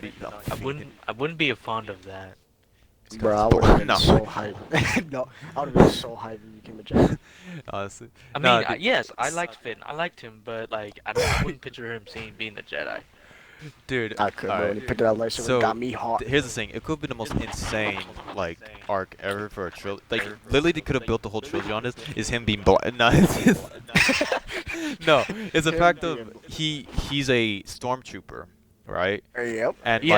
be no. I wouldn't be fond of that. It's Bro, kind I of would have boring. been No, so hyped. No, I would have been so hyped if you became a Jedi. honestly, I no, mean, dude. yes, I liked Finn. I liked him, but like, I wouldn't picture him seeing being a Jedi. Dude, I could, bro. alright. When he picked it up lightsaber, it So got me hot. here's the thing. It could have been the most insane like arc ever for a trilogy. Like literally, they could have built the whole trilogy on this. Is him being blind? No, no. It's the Him fact of being- he's a stormtrooper, right? Yep. And Yeah.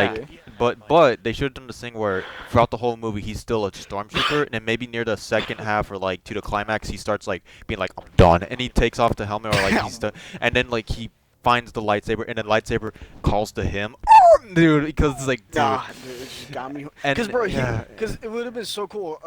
like, but they should have done this thing where throughout the whole movie he's still a stormtrooper, and then maybe near the second half or like to the climax he starts like being like I'm done, and he takes off the helmet or like he's done, and then like he finds the lightsaber, and then lightsaber calls to him, dude, because it's like dude, Nah, dude, it just got me. and Cause bro, yeah, cause it would have been so cool.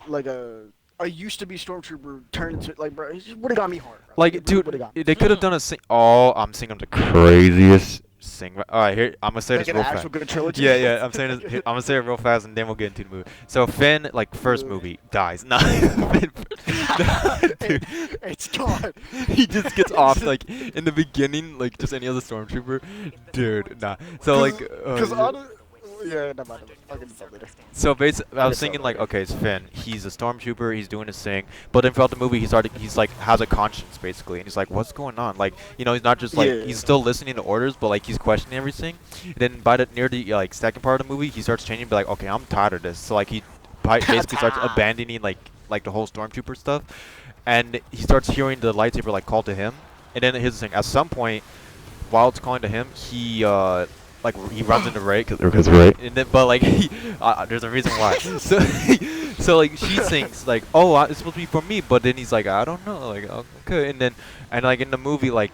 Like a used to be stormtrooper turned into like, bro, it just would have got me hard. Bro. like It dude, would have got me. they could have done a sing. Oh, I'm singing the craziest sing. All right, here I'm gonna say Like this an real actual fast. good trilogy. Yeah, yeah. I'm saying this. I'm gonna say it real fast, and then we'll get into the movie. So Finn, like first movie, dies. Nah, dude, It's gone. he just gets off like in the beginning, like just any other stormtrooper, dude. Nah. So like, Cause yeah, never mind. I'll get to that later. so basically, I was guess thinking so. like, okay, it's Finn. He's a stormtrooper. He's doing his thing. But then throughout the movie, he's like has a conscience basically, and he's like, what's going on? Like, you know, he's not just like Yeah. he's still listening to orders, but like he's questioning everything. And then by the near the like second part of the movie, he starts changing, be like, okay, I'm tired of this. So like he basically starts abandoning like the whole stormtrooper stuff, and he starts hearing the lightsaber like call to him. And then here's the thing: at some point, while it's calling to him, he like he runs into Ray because Ray. And then, but like there's a reason why. So so like she thinks like, oh, it's supposed to be for me, but then he's like, I don't know, like okay. And then like in the movie like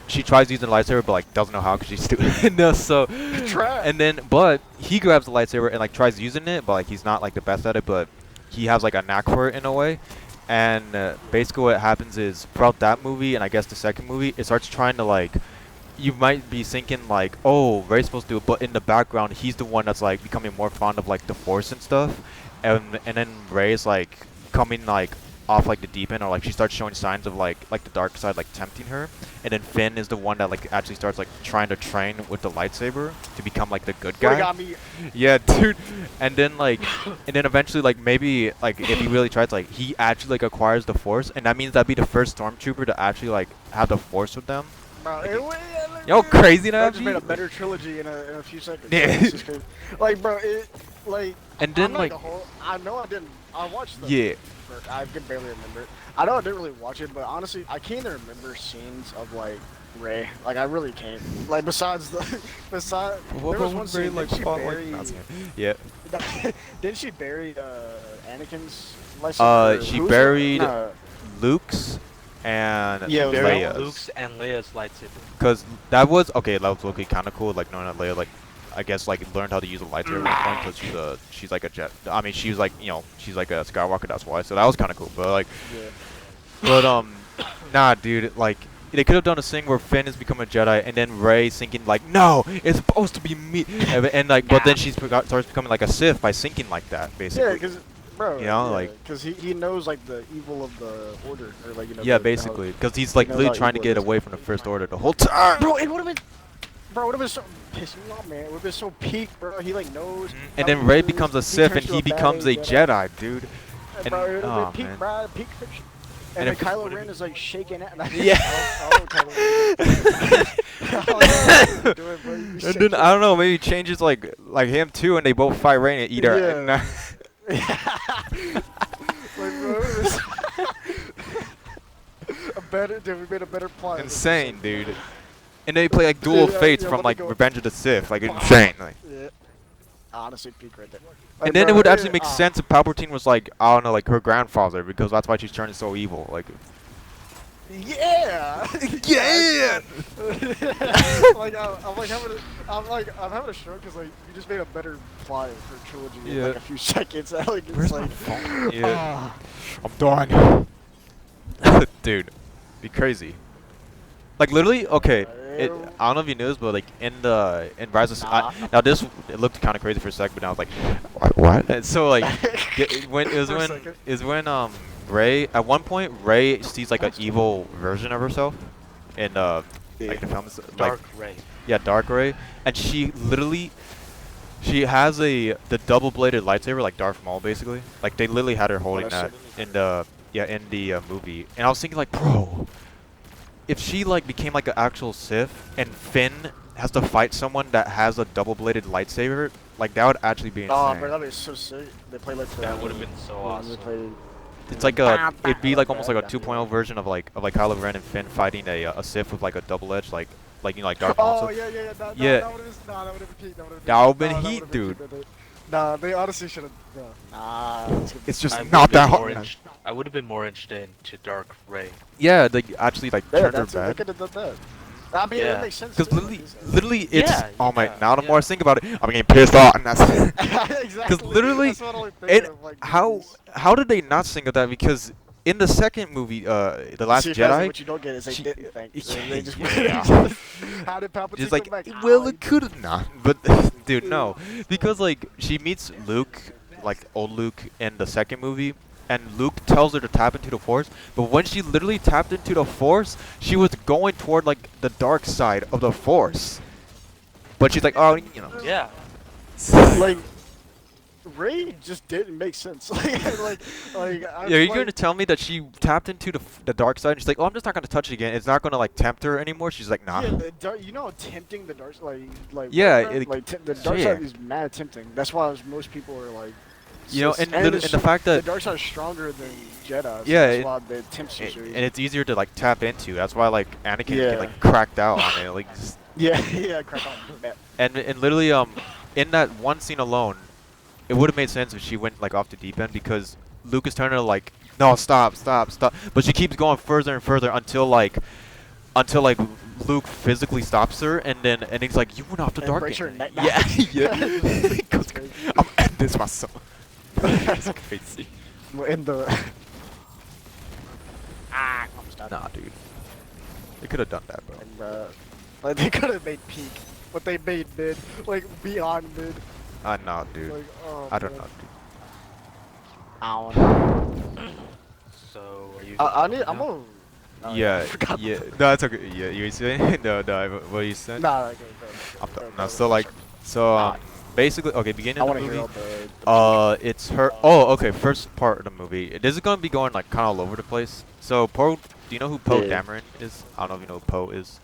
she tries using the lightsaber, but like doesn't know how because she's stupid. No, so and then but he grabs the lightsaber and like tries using it, but like he's not like the best at it, but he has like a knack for it in a way. And basically what happens is throughout that movie and I guess the second movie, it starts trying to like you might be thinking like, oh, Ray's supposed to do it, but in the background, he's the one that's like becoming more fond of like the Force and stuff, and then Ray's like coming like off like the deep end, or like she starts showing signs of like the dark side like tempting her, and then Finn is the one that like actually starts like trying to train with the lightsaber to become like the good Would've guy. got me. Yeah, dude. And then like, and then eventually like maybe like if he really tries, like he actually like acquires the Force, and that means that'd be the first stormtrooper to actually like have the Force with them. Bro, You know how crazy I that just made a be? better trilogy in a few seconds. Yeah. It's just crazy. Like, bro, like. And then I'm not like, the whole, I know I didn't. I watched the. yeah. I can barely remember it. I know I didn't really watch it, but honestly, I can't even remember scenes of like Ray. Like, I really can't. Like, besides the, there was one scene like she buried. Yeah. Didn't she bury Anakin's lightsaber? She Who's- buried no. Luke's and Yeah, it was Leia's. Luke's and Leia's lightsaber. Cause that was okay. That was looking kind of cool. Like knowing that Leia, like, I guess like learned how to use a lightsaber at one point. Cause she's like a jet. I mean, she was like she's like a Skywalker. That's why. So that was kind of cool. But like, Yeah. but nah, dude. Like they could have done a thing where Finn is becoming a Jedi, and then Rey thinking like, no, it's supposed to be me, and like, but then starts becoming like a Sith by thinking like that, basically. Yeah, because bro, You know, like- because he knows like the evil of the order, or like Yeah, the- basically, because he's like knows literally how trying to evil it get is. away from the First Order the whole time. Bro, it would have been. Bro, it would have been so pissed me off, man. It would have been so peak, bro. He like knows. And how then he Rey is. becomes a He Sith, turns and to he becomes a badass Jedi, dude. And bro, it would oh, have been man. peak, bro, peak fiction. And And then if- Kylo Ren is like shaking it. Yeah. And then I don't know, maybe changes like him too, and they both fight Rey and eat her. Yeah. And, Like, bro, it was a better. Dude, we made a better plot. insane, dude. And they play like Duel of Yeah, Fates yeah, from let me like go. Revenge of the Sith, like insane. Like. Yeah. Honestly, peak right there. And Like, then bro, it would actually make ah. sense if Palpatine was like, I don't know, like her grandfather, because that's why she's turning so evil. Like, Yeah. yeah. Like I'm having a stroke because like you just made a better plot for trilogy in Yeah. like a few seconds. Like it's Where's like my phone? Yeah. ah. I'm done. Dude, be crazy. Like literally, okay. I don't know if you knew this, but like in Rise of Nah. now this it looked kind of crazy for a second, but now I was like, what? And so like when it was For a when second. is when Rey at one point Rey sees like an evil version of herself in like the film, like Dark Ray. Yeah, Dark Ray, and she has the double-bladed lightsaber like Darth Maul basically. Like they literally had her Oh, holding that's sick. that in the movie, and I was thinking like, bro, if she like became like an actual Sith and Finn has to fight someone that has a double-bladed lightsaber, like that would actually be Oh, insane. bro, that'd be so sick. They play like That would have been so when they awesome. played. It's like a, it'd be like like almost that. like a That'd be 2.0 version of like Kylo Ren and Finn fighting a Sith with like a double edge like you know like Darth Maul. Oh So yeah, yeah, yeah. No, yeah, that would have been. Nah, that would have been peak. That would have that would've been Nah, that heat, would've been dude. peak, nah, they honestly should have. Nah, It's I just would not have that been more hard. I would have been more interested into Dark Ray. Yeah, they actually like yeah, turned her that's it. They back. could have done that. I mean, Yeah. it makes sense. Because too, literally, like you said. literally, it's Yeah, oh my. yeah, Now the more I yeah. think about it, I'm getting pissed off, and that's Exactly. literally, That's what I'm like thinking it. of, like, How movies. did they not think of that? Because in the second movie, The Last See, Fezzi, Jedi, what you don't get is they she- didn't think. yeah, They just yeah. how did Palpatine just like, come back? well, Ah, it could have not, but dude, no, because like she meets Luke, like old Luke in the second movie, and Luke tells her to tap into the Force, but when she literally tapped into the Force, she was going toward like the dark side of the Force, but she's like, oh, you know, Yeah. like Ray just didn't make sense. like I yeah, you're like, gonna tell me that she tapped into the dark side, and she's like, oh, I'm just not gonna touch it again. It's not gonna like tempt her anymore. She's like, nah. yeah, you know how tempting the dark like Yeah, bro? Like the dark yeah. side is mad tempting. That's why most people are like, You know, Sith- and the fact the that dark side is stronger than Jedi. So Yeah, that's it- why they tempt you. and it's easier to like tap into. That's why like Anakin Yeah. get like cracked out on it, like. Yeah, yeah, crack on. And literally in that one scene alone, it would have made sense if she went like off the deep end because Luke is turning to like no stop, but she keeps going further and further until like Luke physically stops her and he's like you went off the And dark breaks her end. neck. Yeah, yeah. He goes, That's crazy. I'm end this myself. That's crazy. In the I'm stuck. Nah, dude. They could have done that, bro. And, like they could have made peak, but they made mid, like beyond mid. Nah, dude. Like, oh, I don't man. know, dude. Ow. So are you? I need. I'm now? gonna. Oh, Yeah, I forgot. yeah. No, that's okay. Yeah, you were saying? No, what are you saying? Nah, okay, I'm done. No, so like, so basically, okay, beginning I of want the to hear movie. all the It's her. Oh, okay. First part of the movie. This is gonna be going like kind of all over the place. So Poe, do you know who Poe Yeah. Dameron is? I don't know if you know who Poe is.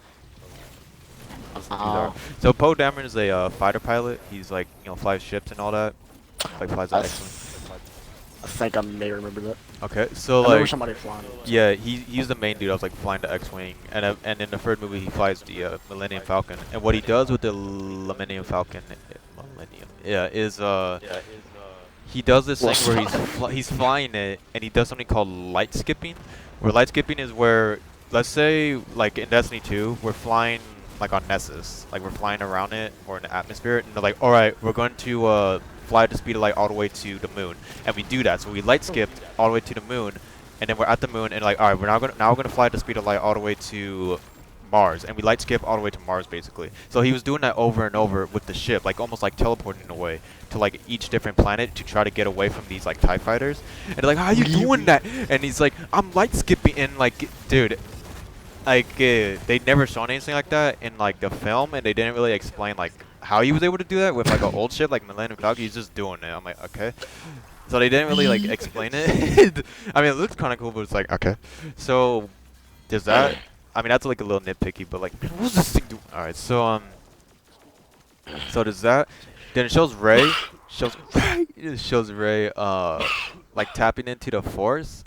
Oh. So Poe Dameron is a fighter pilot. He's like flies ships and all that. Like flies I the X-wing. think I may remember that. Okay, so I remember like. somebody flying. Yeah, he's the main dude. I was like flying the X-wing, and in the third movie he flies the Millennium Falcon. And what he does with the Millennium Falcon, is he does this thing where he's flying it, and he does something called light skipping. Where light skipping is where, let's say, like in Destiny 2, we're flying like on Nessus, like we're flying around it or in the atmosphere, and they're like, all right, we're going to fly at the speed of light all the way to the moon, and we do that. So we light skipped all the way to the moon, and then we're at the moon, and like, all right, we're gonna fly at the speed of light all the way to Mars, and we light skip all the way to Mars basically. So he was doing that over and over with the ship, like almost like teleporting away to like each different planet to try to get away from these like TIE fighters. And they're like, how are you doing that? And he's like, I'm light skipping, and like, dude. Like they never shown anything like that in like the film, and they didn't really explain like how he was able to do that with like an old ship like Millennium Falcon. He's just doing it. I'm like, okay. So they didn't really like explain it. I mean, it looks kind of cool, but it's like, okay. So does that? I mean, that's like a little nitpicky, but like, what was this thing doing? All right, so does that? Then it shows Ray. It shows Ray like tapping into the Force,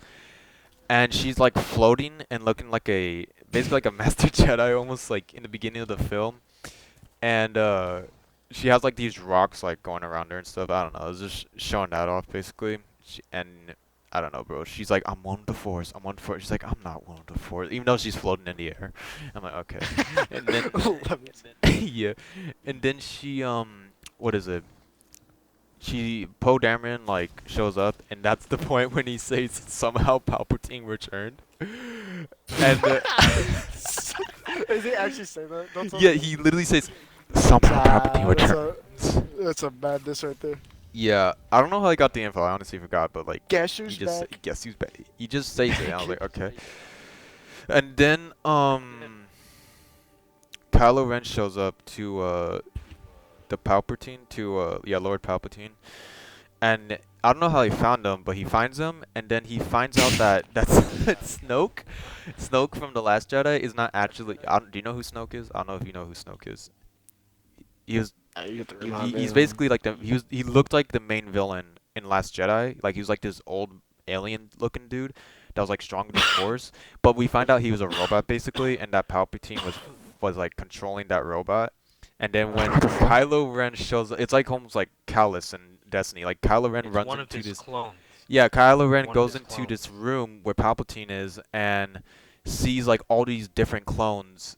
and she's like floating and looking like basically like a Master Jedi almost like in the beginning of the film, and she has like these rocks like going around her and stuff. I don't know. It's just showing that off basically, and I don't know, bro. She's like, I'm one with the Force. I'm one with the Force. She's like, I'm not one with the Force, even though she's floating in the air. I'm like, okay. And then yeah, and then she what is it? Poe Dameron like shows up, and that's the point when he says somehow Palpatine returned. And Is he actually say that? That's yeah, he literally says somehow Palpatine returned. That's a madness right there. Yeah, I don't know how I got the info. I honestly forgot, but like Guess who's back? guess who's back. He just says it. And I was like, okay. And then Kylo Ren shows up to the Palpatine to Lord Palpatine, and I don't know how he found him, but he finds him, and then he finds out that that's Snoke. Snoke from the Last Jedi is not actually. Do you know who Snoke is? I don't know if you know who Snoke is. He was You get to he, remind he's me. basically like he looked like the main villain in Last Jedi. Like he was like this old alien looking dude that was like strong with the Force. But we find out he was a robot basically, and that Palpatine was like controlling that robot. And then when What the fuck? Kylo Ren shows, it's like almost like Callus in Destiny. Like Kylo Ren It's runs one of into his this. clones. Yeah, Kylo Ren One of goes his into clones. this room where Palpatine is and sees like all these different clones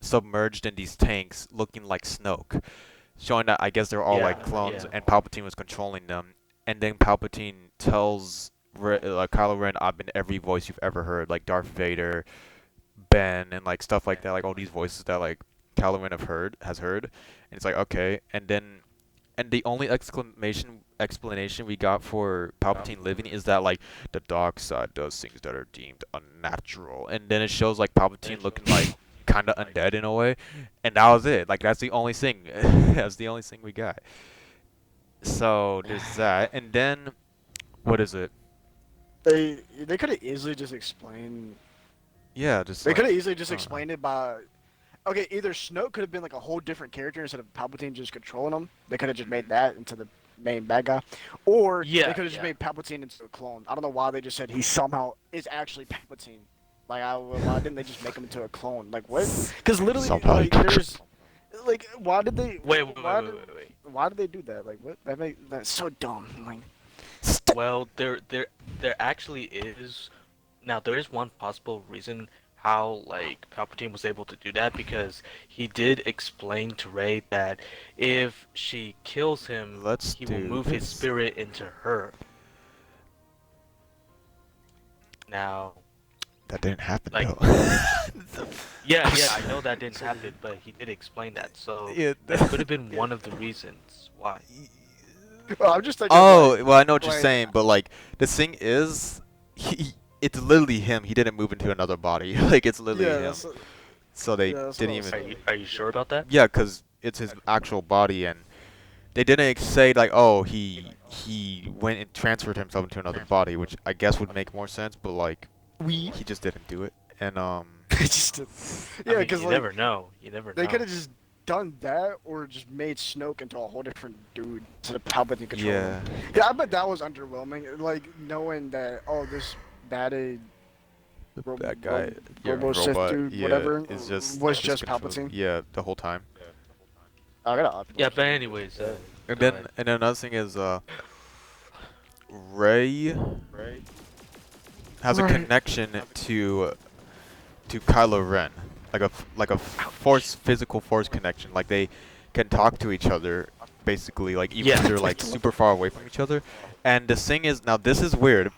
submerged in these tanks, looking like Snoke, showing that I guess they're all like Yeah, clones, yeah. and Palpatine was controlling them. And then Palpatine tells Kylo Ren, "I've been every voice you've ever heard, like Darth Vader, Ben, and like stuff like that, like all these voices that like Kylo Ren has heard." And it's like okay, and the only explanation we got for Palpatine living is that like the dark side does things that are deemed unnatural, and then it shows like Palpatine looking like kind of undead in a way, and that was it. Like that's the only thing. That's the only thing we got. So there's that, and then what is it? They could have easily just explained. Yeah, just They like could have easily just I don't know. explained it by. Okay, either Snoke could have been like a whole different character instead of Palpatine just controlling him. They could have just made that into the main bad guy, or Yeah, they could have just yeah. made Palpatine into a clone. I don't know why they just said he somehow is actually Palpatine. Like, why didn't they just make him into a clone? Like what? Because literally, Somehow like there's, like, why did they? Why did? Wait. Why did they do that? Like what? That's so dumb. Like, Well, there actually is. Now there is one possible reason how like Palpatine was able to do that because he did explain to Rey that if she kills him, Let's he will do move his this. spirit into her. Now, That didn't happen like, though. yeah, I know that didn't happen, but he did explain that, so Yeah. that could have been one of the reasons why. well, I'm just thinking. Oh, Like, well, I know what you're like, saying, but like the thing is, it's literally him. He didn't move into another body. Like it's literally yeah, him. that's, So they yeah, that's what didn't I was even. saying. Are you sure about that? Yeah, 'cause it's his actual body, and they didn't say like, oh, he went and transferred himself into another body, which I guess would make more sense. But like, he just didn't do it, and It just, I yeah, mean, because you like never know. You never they know. could have just done that or just made Snoke into a whole different dude to the Palpatine control yeah, him. Yeah, I bet that was underwhelming. Like knowing that this bad that guy, yeah, Robo Sith robot, dude, yeah, whatever, is just was just controlling. Palpatine. Yeah, the whole time. I gotta up. Yeah, but anyways, And go then ahead. and another thing is Rey has a Right. connection to Kylo Ren, like a physical force connection. Like they can talk to each other, basically. Like even Yeah. if they're like super far away from each other. And the thing is, now this is weird.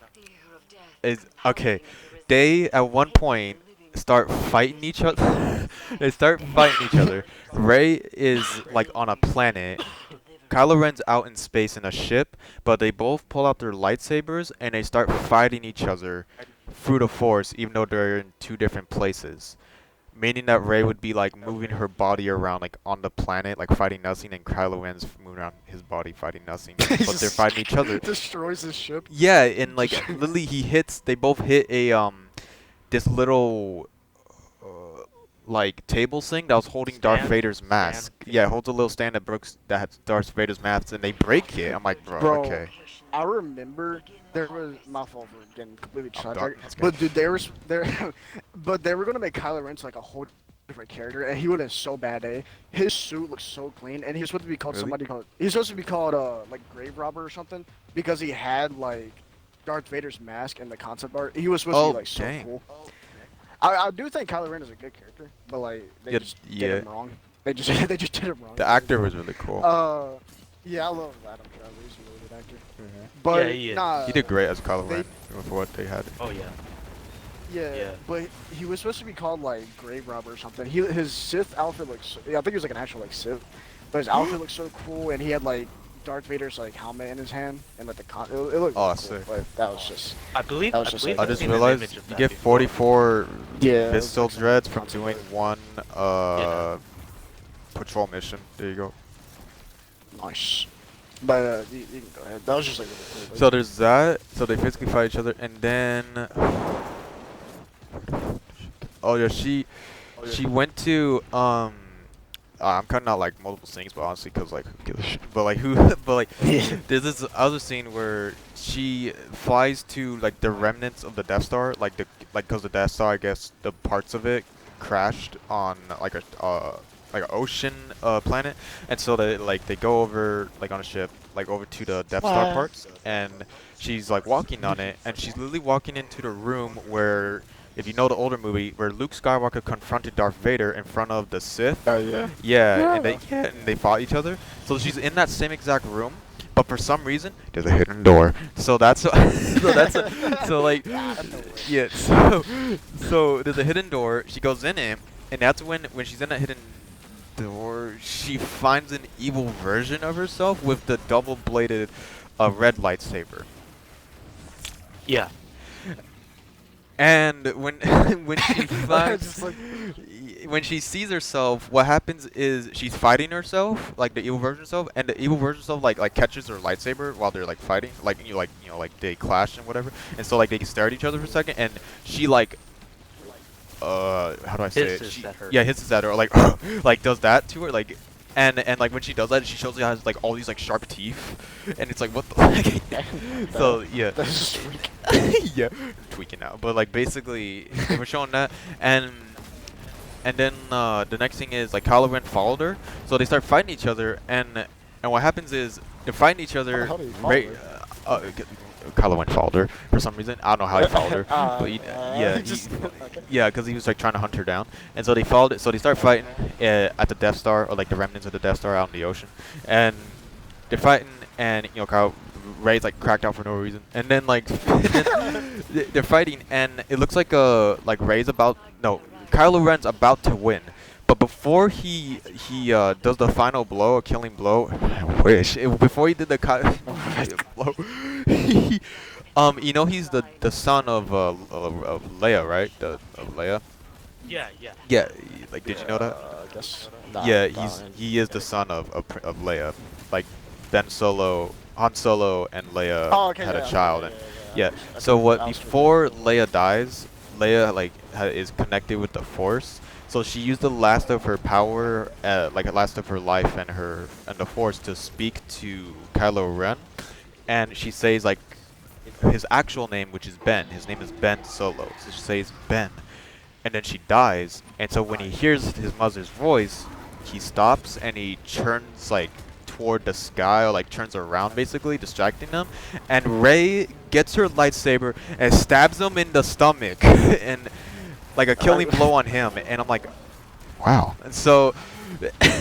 Is okay, they at one point start fighting each other. They start fighting each other. Rey is like on a planet. Kylo Ren's out in space in a ship, but they both pull out their lightsabers and they start fighting each other through the Force, even though they're in two different places. Meaning that Rey would be like moving her body around like on the planet, like fighting nothing, and Kylo Ren's moving around his body fighting nothing. He But they're just fighting each other. destroys his ship. Yeah, and like literally they both hit a this little like table thing that was holding Darth Stand? Vader's Stand? mask. Yeah, it holds a little stand that has Darth Vader's mask, and they break it. I'm like, bro, Bro, okay. I remember there was my fault for getting completely I'm done. sidetracked. That's good. But dude, but they were gonna make Kylo Ren like a whole different character, and he would have so bad. His suit looks so clean, and he was supposed to be called Really? He's supposed to be called like grave robber or something because he had like Darth Vader's mask in the concept art. He was supposed to Oh, be like so dang. cool. I do think Kylo Ren is a good character, but like they Yeah, just yeah. did him wrong. They just they just did him wrong. The actor was really cool. Yeah, I love Adam Driver. He's a really good actor. Mhm. But Yeah, he is. nah, He did great as Kylo they- Ren with what they had. Oh yeah. Yeah, but he was supposed to be called like grave robber or something. His Sith outfit looks. Yeah, I think he was like an actual like Sith, but his outfit looks so cool, and he had like Darth Vader's like helmet in his hand and like it looked Oh, really cool. sick. But that was just I believe that was I just believe like I I've just seen an realized image of you that get before. 44 yeah, it was pistol like some dreads from concept doing art. one Yeah. patrol mission. There you go. Nice. But you can go ahead. That was just like really cool. So there's that. So they physically fight each other, and then oh yeah, she went to I'm cutting out like multiple things, but honestly, cause like who gives a shit? But like who? But like there's this other scene where she flies to like the remnants of the Death Star, cause the Death Star, I guess the parts of it crashed on like an ocean planet, and so they go over like on a ship like over to the Death Star parts, and she's like walking on it, and she's literally walking into the room where, if you know the older movie, where Luke Skywalker confronted Darth Vader in front of the Sith. Oh yeah. Yeah, and Yeah. they fought each other. So she's in that same exact room, but for some reason there's a hidden door. So that's so like yeah. So there's a hidden door. She goes in it, and that's when she's in that hidden door, she finds an evil version of herself with the double-bladed red lightsaber. Yeah. And when when she finds Just like, when she sees herself, what happens is she's fighting herself, like the evil version of herself, and the evil version of herself like catches her lightsaber while they're like fighting, like like they clash and whatever, and so like they stare at each other for a second, and she like how do I say it? Hisses at her. Yeah, hisses at her, like like does that to her, like. And like when she does that, she shows she has like all these like sharp teeth, and it's like what the heck? So yeah, that's just freak. yeah, tweaking out. But like basically, they were showing that, and then the next thing is like Kylo Ren followed her, so they start fighting each other, and what happens is they're fighting each other. How do you follow her? Kylo Ren followed her for some reason. I don't know how he followed her, but yeah, okay. yeah, because he was like trying to hunt her down, and so they followed it. So they start fighting at the Death Star, or like the remnants of the Death Star out in the ocean, and they're fighting, and Ray's like cracked out for no reason, and then like they're fighting, and it looks like Kylo Ren's about to win. But before he does the final blow, a killing blow, I wish before he did the blow, he, he's the son of Leia, right? Of Leia. Yeah. Yeah, like did you know that? I guess. Yeah, he is the son of Leia. Like Ben Solo, Han Solo, and Leia Oh, okay, had yeah, a child, yeah, and yeah. yeah. So what I was before Leia dies, Leia like is connected with the Force. So she used the last of her power, like the last of her life and the Force to speak to Kylo Ren, and she says like his actual name, which is Ben. His name is Ben Solo. So she says Ben, and then she dies. And so when he hears his mother's voice, he stops and he turns like toward the sky, or like turns around basically, distracting them. And Rey gets her lightsaber and stabs him in the stomach, and like a killing blow on him. And I'm like, wow. And so,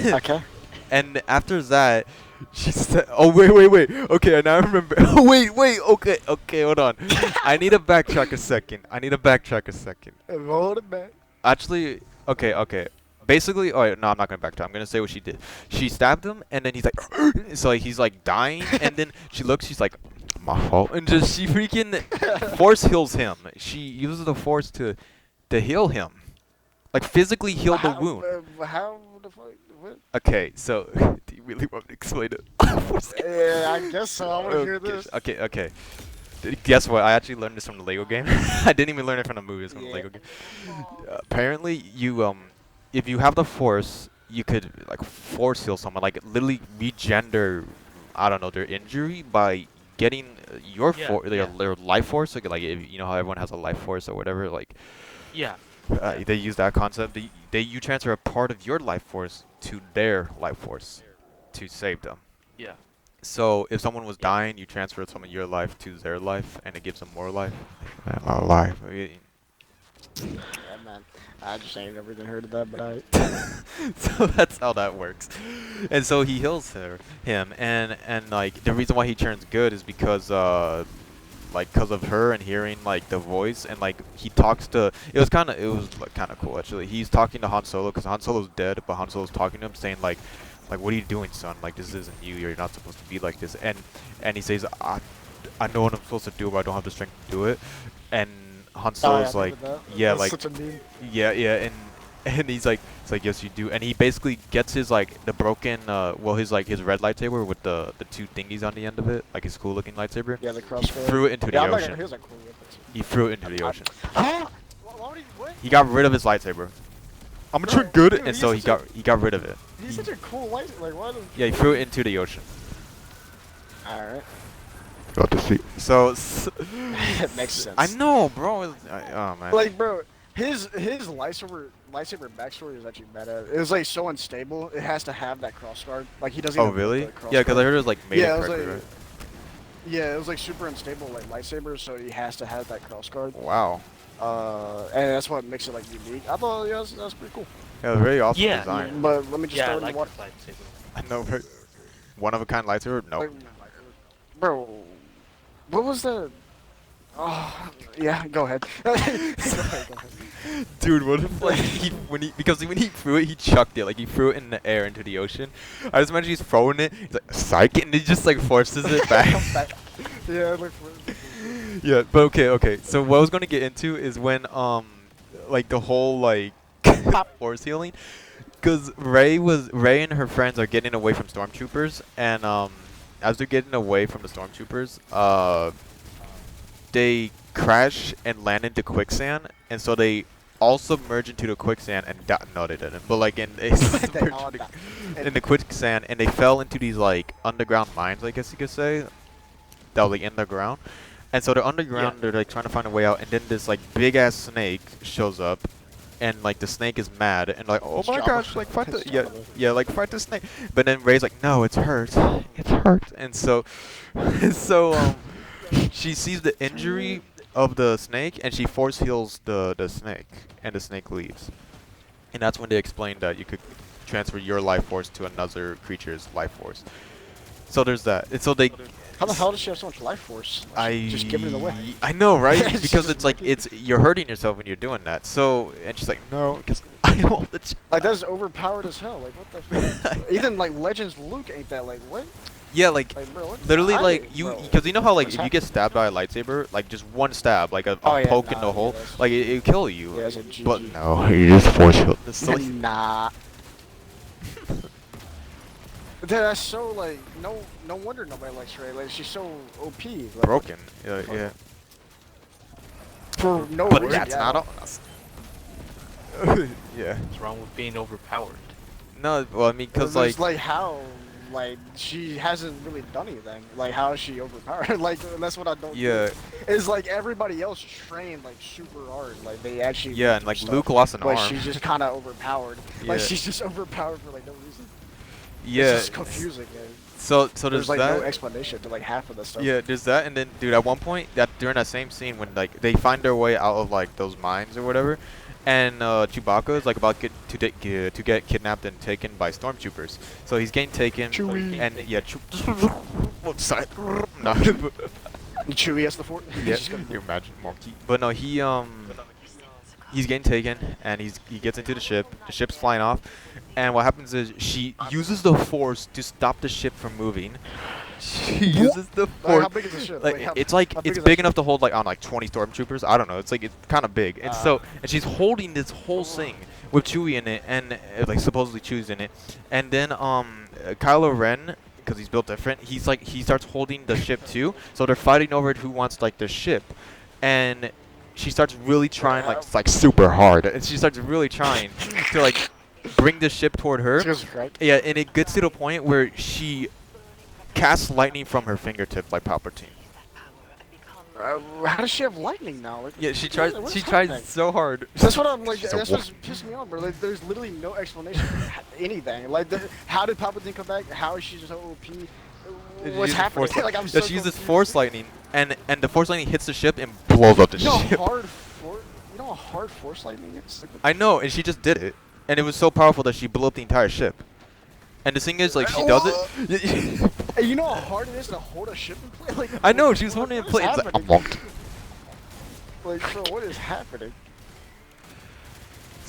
Okay. and after that, she said, "Oh wait. Okay, now I remember. Oh wait. Okay, hold on. I need to backtrack a second. Hold it back. Actually, okay. Basically, oh no, I'm not gonna backtrack. I'm gonna say what she did. She stabbed him, and then he's like, so like, he's like dying, and then she looks, she's like, my fault, and just she freaking force heals him. She uses the Force to heal him, like physically heal the wound. How the fuck? What? Okay, so do you really want me to explain it? Yeah, I guess so. I want to hear this. Okay. Guess what? I actually learned this from the Lego game. I didn't even learn it from the movies, from the Lego game. Apparently, you if you have the Force, you could like force heal someone, like literally regender, I don't know, their injury by getting their life force. Like if, you know how everyone has a life force or whatever. Like Yeah. they use that concept. You transfer a part of your life force to their life force to save them. Yeah. So if someone was dying, you transfer some of your life to their life, and it gives them more life. A life. Yeah, man. I just ain't never even heard of that, but I. So that's how that works. And so he heals him, and like the reason why he turns good is because like because of her and hearing like the voice, and like he talks to. It was like, kind of cool actually. He's talking to Han Solo because Han Solo's dead, but Han Solo's talking to him, saying like, like, what are you doing, son? Like, this isn't you. You're not supposed to be like this. And he says, I know what I'm supposed to do, but I don't have the strength to do it. And Han Oh yeah, I Solo's like, remember that. yeah, That's like, such a meme. yeah, yeah, and he's like, it's like, yes, you do. And he basically gets his like the broken, well, his like his red lightsaber with the two thingies on the end of it, like his cool looking lightsaber. Yeah, the He crossbow. threw it into Yeah, the I'm not ocean. gonna. He was like cool with it. He threw it into the ocean. Huh? Why would he? What? He got rid of his lightsaber. I'm Bro, gonna good, dude, and he's so he such got rid of it. He's such a cool light. Like why? Yeah, he threw it into the ocean. All right. Got to see. So, It makes sense. I know, bro. Oh man. Like, bro, his lightsaber backstory is actually meta. It was like so unstable. It has to have that cross guard. Like he doesn't. Oh even put really? the cross Yeah, because I guard. heard it was like made Yeah, it was incorrectly, like. Yeah, it was like super unstable like lightsaber, so he has to have that cross guard. right? Wow. And that's what makes it like unique. I thought yeah, that's pretty cool. Yeah, it was very awesome Yeah. design. But let me just Yeah, I throw it in like the water. the lightsaber. I know, right? One of a kind lightsaber? No. Like, bro, what was the? Oh, yeah. Go ahead. Go ahead. Dude, what if like when he threw it, he chucked it, like he threw it in the air into the ocean. I just imagine he's throwing it, he's like psych, and he just like forces it back. Yeah, like. Yeah, but okay. So what I was gonna get into is when like the whole like force healing, because Rey and her friends are getting away from stormtroopers, and as they're getting away from the stormtroopers, they crash and land into quicksand, and so they all submerge into the quicksand and no, they didn't. But like they submerged all in the quicksand, and they fell into these like underground mines, I guess you could say, that were like in the ground. And so they're underground, they're like trying to find a way out, and then this like big ass snake shows up, and like the snake is mad and like, oh It's my Jabba. gosh, like fight It's the Jabba. like fight the snake. But then Rey's like, no, it's hurt, it's hurt. And so, she sees the injury of the snake, and she force heals the snake, and the snake leaves. And that's when they explained that you could transfer your life force to another creature's life force. So there's that. And so they. How the hell does she have so much life force? She just giving it away. I know, right? She's Because just it's like lucky. you're hurting yourself when you're doing that. So, and she's like, no, because I want the. Like that's overpowered as hell. Like what the fuck? Even like Legends Luke ain't that. Like what? Yeah, like Like bro, what? literally, I- like you, bro, because you know how like what's if you get stabbed by a lightsaber, like just one stab, like a Oh, yeah, poke in nah, the hole, yeah, that's- like it'll kill you. Yeah, it's a GG. But no, you just force heal. So, like, Nah. That's so like no wonder nobody likes Rey. Like she's so OP. Like, broken. Yeah. For no But reason. that's yeah. not us. Yeah. What's wrong with being overpowered? No, well, I mean, It's cause like, like how like she hasn't really done anything. Like how is she overpowered? Like that's what I don't. yeah, Get. It's like everybody else trained like super hard. Like they actually. yeah, went and through like stuff, Luke lost an but arm. she's just kind of overpowered. Like Yeah. she's just overpowered for like no reason. Yeah. It's just confusing. Man. So there's There's like that. no explanation to like half of the stuff. Yeah, there's that, and then dude, at one point, that during that same scene when like they find their way out of like those mines or whatever, and Chewbacca is like about to get kidnapped and taken by stormtroopers. So he's getting taken, Chewie. and yeah, what side? No, Chewie has the fort. yeah, you imagine monkey. But no, he's getting taken, and he gets into the ship. The ship's flying off, and what happens is she uses the force to stop the ship from moving. She uses the Like, force. how big is the ship? Like how- it's like how big it's is that big ship? enough to hold like on like 20 stormtroopers. I don't know. It's like it's kind of big. And so and she's holding this whole thing with Chewie in it, and like supposedly Chewie's in it. And then Kylo Ren, because he's built different, he starts holding the ship too. So they're fighting over who wants like the ship, and she starts really trying like super hard, and she starts really trying to like bring the ship toward her. Jesus Christ. Yeah, and it gets to the point where she casts lightning from her fingertip like Palpatine. How does she have lightning now? Like, Yeah, she what tries. is- what She is tries happening? so hard. That's what I'm like. She's a That's what's pissing me off, bro. Like, there's literally no explanation for anything. Like, how did Palpatine come back? How is she so OP? She What's uses happening? force- Like, I'm that so she uses confused. force lightning, and the force lightning hits the ship and blows up the You know ship. how hard you know how hard force lightning is. Like, I know, and she just did it, and it was so powerful that she blew up the entire ship. And the thing is, like, she does it. hey, you know how hard it is to hold a ship in place? Like, I know, she was what- holding it in what is place. It's like, happening? Like, bro, what is happening?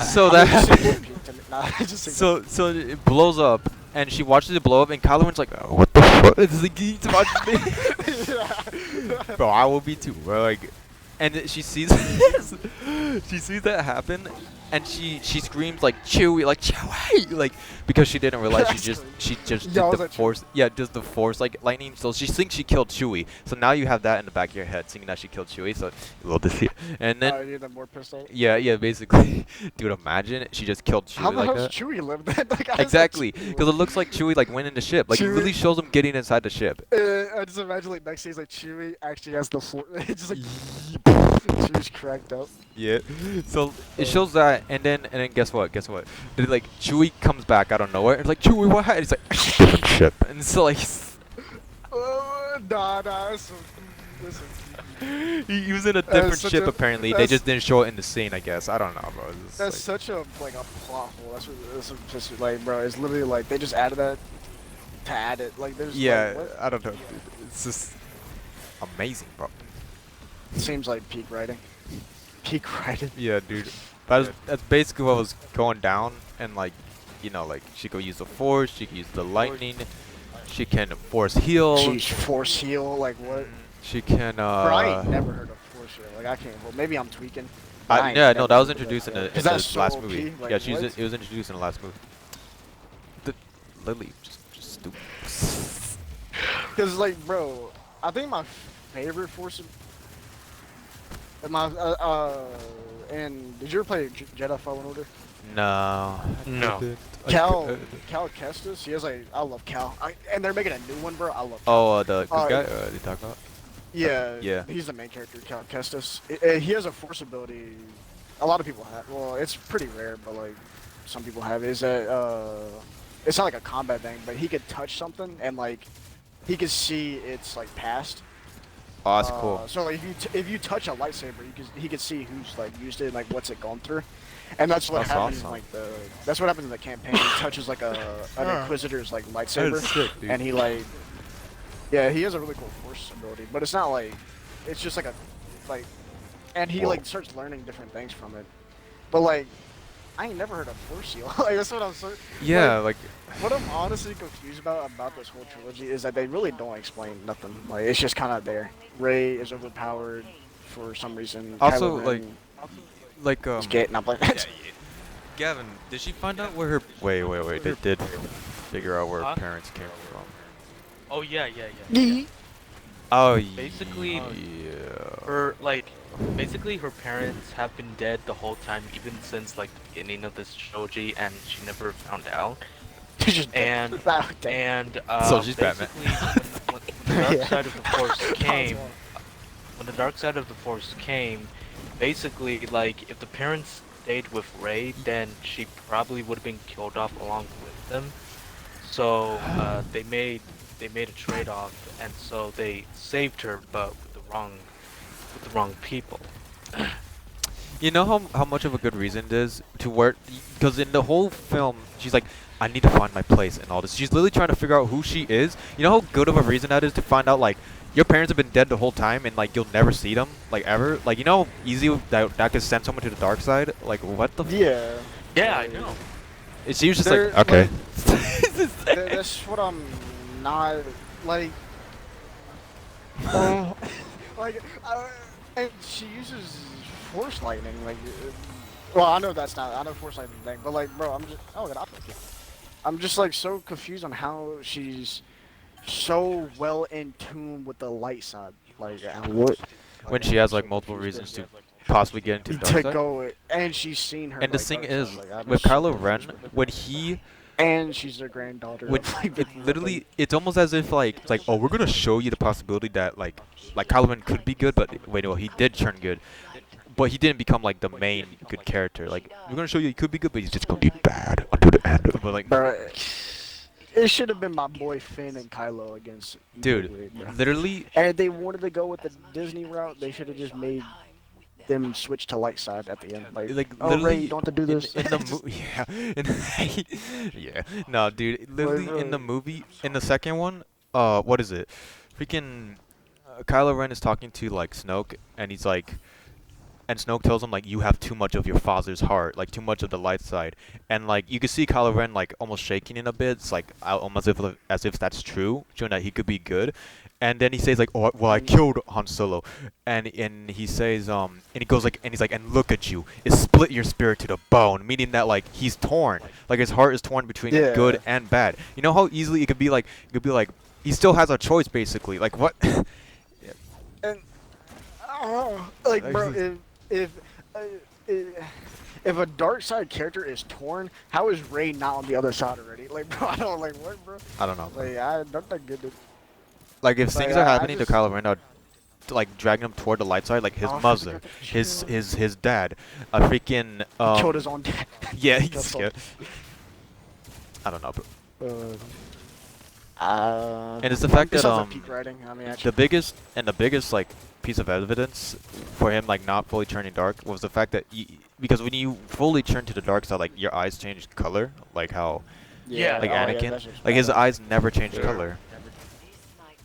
So I'm that just saying happened. OP to me. Nah, I just think So it blows up, and she watches it blow up, and Kylo Ren's like, oh, what the fuck? It's like he's about to bro, I will be too. Bro, like, and she sees she sees that happen, and she screams like Chewie, like because she didn't realize she just Yo, I did was the like, force, yeah, does the force like lightning. So she thinks she killed Chewie. So now you have that in the back of your head, thinking that she killed Chewie. So a little defeat, and then. you're the more pissed off. Yeah, basically. Dude, imagine she just killed How Chewie the like hell's that. Chewie live then? Like, how does Exactly, Chewie because it looks like Chewie like went in the ship. Like it really Chewie- shows him getting inside the ship. I just imagine like next scene's like Chewie actually has the force. It's just like Chewie's cracked up. Yeah. So it shows that, and then guess what? Guess what? Then, like Chewie comes back out of nowhere. It's like Chewie, what? It's like different ship, and so like Nah. Listen. he was in a different such ship a- apparently. They that's- just didn't show it in the scene, I guess. I don't know, bro. It's That's just, such a like a plot hole. That's just like, bro. It's literally like they just added that to add it. Like there's yeah, like, what? I don't know, dude. It's just amazing, bro. Seems like peak writing. Peak writing. Yeah, dude. That's basically what was going down, and like, you know, like she could use the force, she could use the lightning, she can force heal. Jeez, force heal. Like what? She can. Bro, I ain't never heard of force heal. Like I can't. Well, maybe I'm tweaking. but I ain't Yeah, never no, that was heard of introduced in Like, the, 'cause in that's the so last OP, movie. like, Yeah, what? it was introduced in the last movie. Literally, just stupid. Cause like, bro, I think my favorite force. And did you ever play Jedi Fallen Order? No. No. Cal Kestis, he has like, I love Cal. And they're making a new one, bro. I love Cal. Oh, the this Uh, guy? You talking about? Yeah, yeah. He's the main character, Cal Kestis. He has a force ability. A lot of people have. Well, it's pretty rare, but like some people have. Is that it's not like a combat thing, but he could touch something and like he could see its like past. Oh, that's cool. So like, if you touch a lightsaber, he could see who's like used it and like what's it gone through. And that's what That's happens awesome. in like that's what happens in the campaign. He touches like an Inquisitor's like lightsaber, sick, dude. and he like yeah, he has a really cool force ability, but it's not like it's just like like and he Whoa. like starts learning different things from it. But like I ain't never heard of force heal. Like that's what I'm so Yeah, like what I'm honestly confused about this whole trilogy is that they really don't explain nothing. Like it's just kind of there. Rey is overpowered for some reason. Also, Kylo like- Ren like is getting up like that. Gavin, did she find out where her wait, they did figure out where her Huh? parents came from. Oh yeah. Oh, Basically, yeah. Basically her parents have been dead the whole time, even since like the beginning of this trilogy, and she never found out. Just And Oh, damn. and So she's Batman. basically, when the dark Yeah. side of the Force came, well. when the dark side of the Force came, basically like if the parents stayed with Rey, then she probably would have been killed off along with them. So they made a trade-off, and so they saved her, but with the wrong people. You know how much of a good reason it is to work, because in the whole film she's like, I need to find my place and all this. She's literally trying to figure out who she is. You know how good of a reason that is to find out like your parents have been dead the whole time and like you'll never see them like ever. Like you know how easy that could send someone to the dark side. Like what the? Yeah. Yeah, I know. She was just They're, like okay. That's what I'm not like. Like, and she uses force lightning. Like, well, I know that's not. I know force lightning thing, but like, bro, I'm just. Oh, God, I'm just like so confused on how she's so well in tune with the light side. Like, what? When she has like multiple reasons to possibly get into the dark To side. go, and she's seen her. And the like, thing dark is, side, like, I'm with just so Kylo Ren, confused. when he And she's their granddaughter. when of, like, it literally, it's almost as if like it's like, oh, we're gonna show you the possibility that like Kylo Ren could be good, but wait, no, he did turn good, but he didn't become like the main good character. Like we're gonna show you he could be good, but he's just gonna be bad until the end. But like, Bro, it should have been my boy Finn and Kylo against. dude, Wade, bro. literally, And if they wanted to go with the Disney route, they should have just made them switch to light side at the end. Like oh, literally, Ray, you don't have to do this. in the movie, yeah, yeah, no, dude, literally in the movie, in the second one, what is it? Freaking, Kylo Ren is talking to like Snoke, and he's like, and Snoke tells him like you have too much of your father's heart, like too much of the light side, and like you can see Kylo Ren like almost shaking in a bit. It's like almost as if that's true, showing that he could be good. And then he says like, "Oh, well, I killed Han Solo," and he says and he goes like, and he's like, "And look at you, it split your spirit to the bone," meaning that like he's torn, like his heart is torn between good Yeah. and bad. You know how easily it could be like he still has a choice basically. Like what? And like, bro, Actually, if uh, if a dark side character is torn, how is Rey not on the other side already? Like, bro, I don't like what, bro. I don't know. Like, I don't think good. Like if Like, things are I happening to just Kylo Ren, like dragging him toward the light side, like his oh, I mother, forgot to his chill. his dad, a freaking He killed his own dad. yeah, That's he's so- scared. I don't know, bro. And it's the fact it that sounds like peak writing. I mean, the actually. biggest like piece of evidence for him like not fully turning dark was the fact that because when you fully turn to the dark side, like your eyes change color, like how Yeah. like oh, yeah, Anakin, that's just like his bad. eyes never change Sure. color.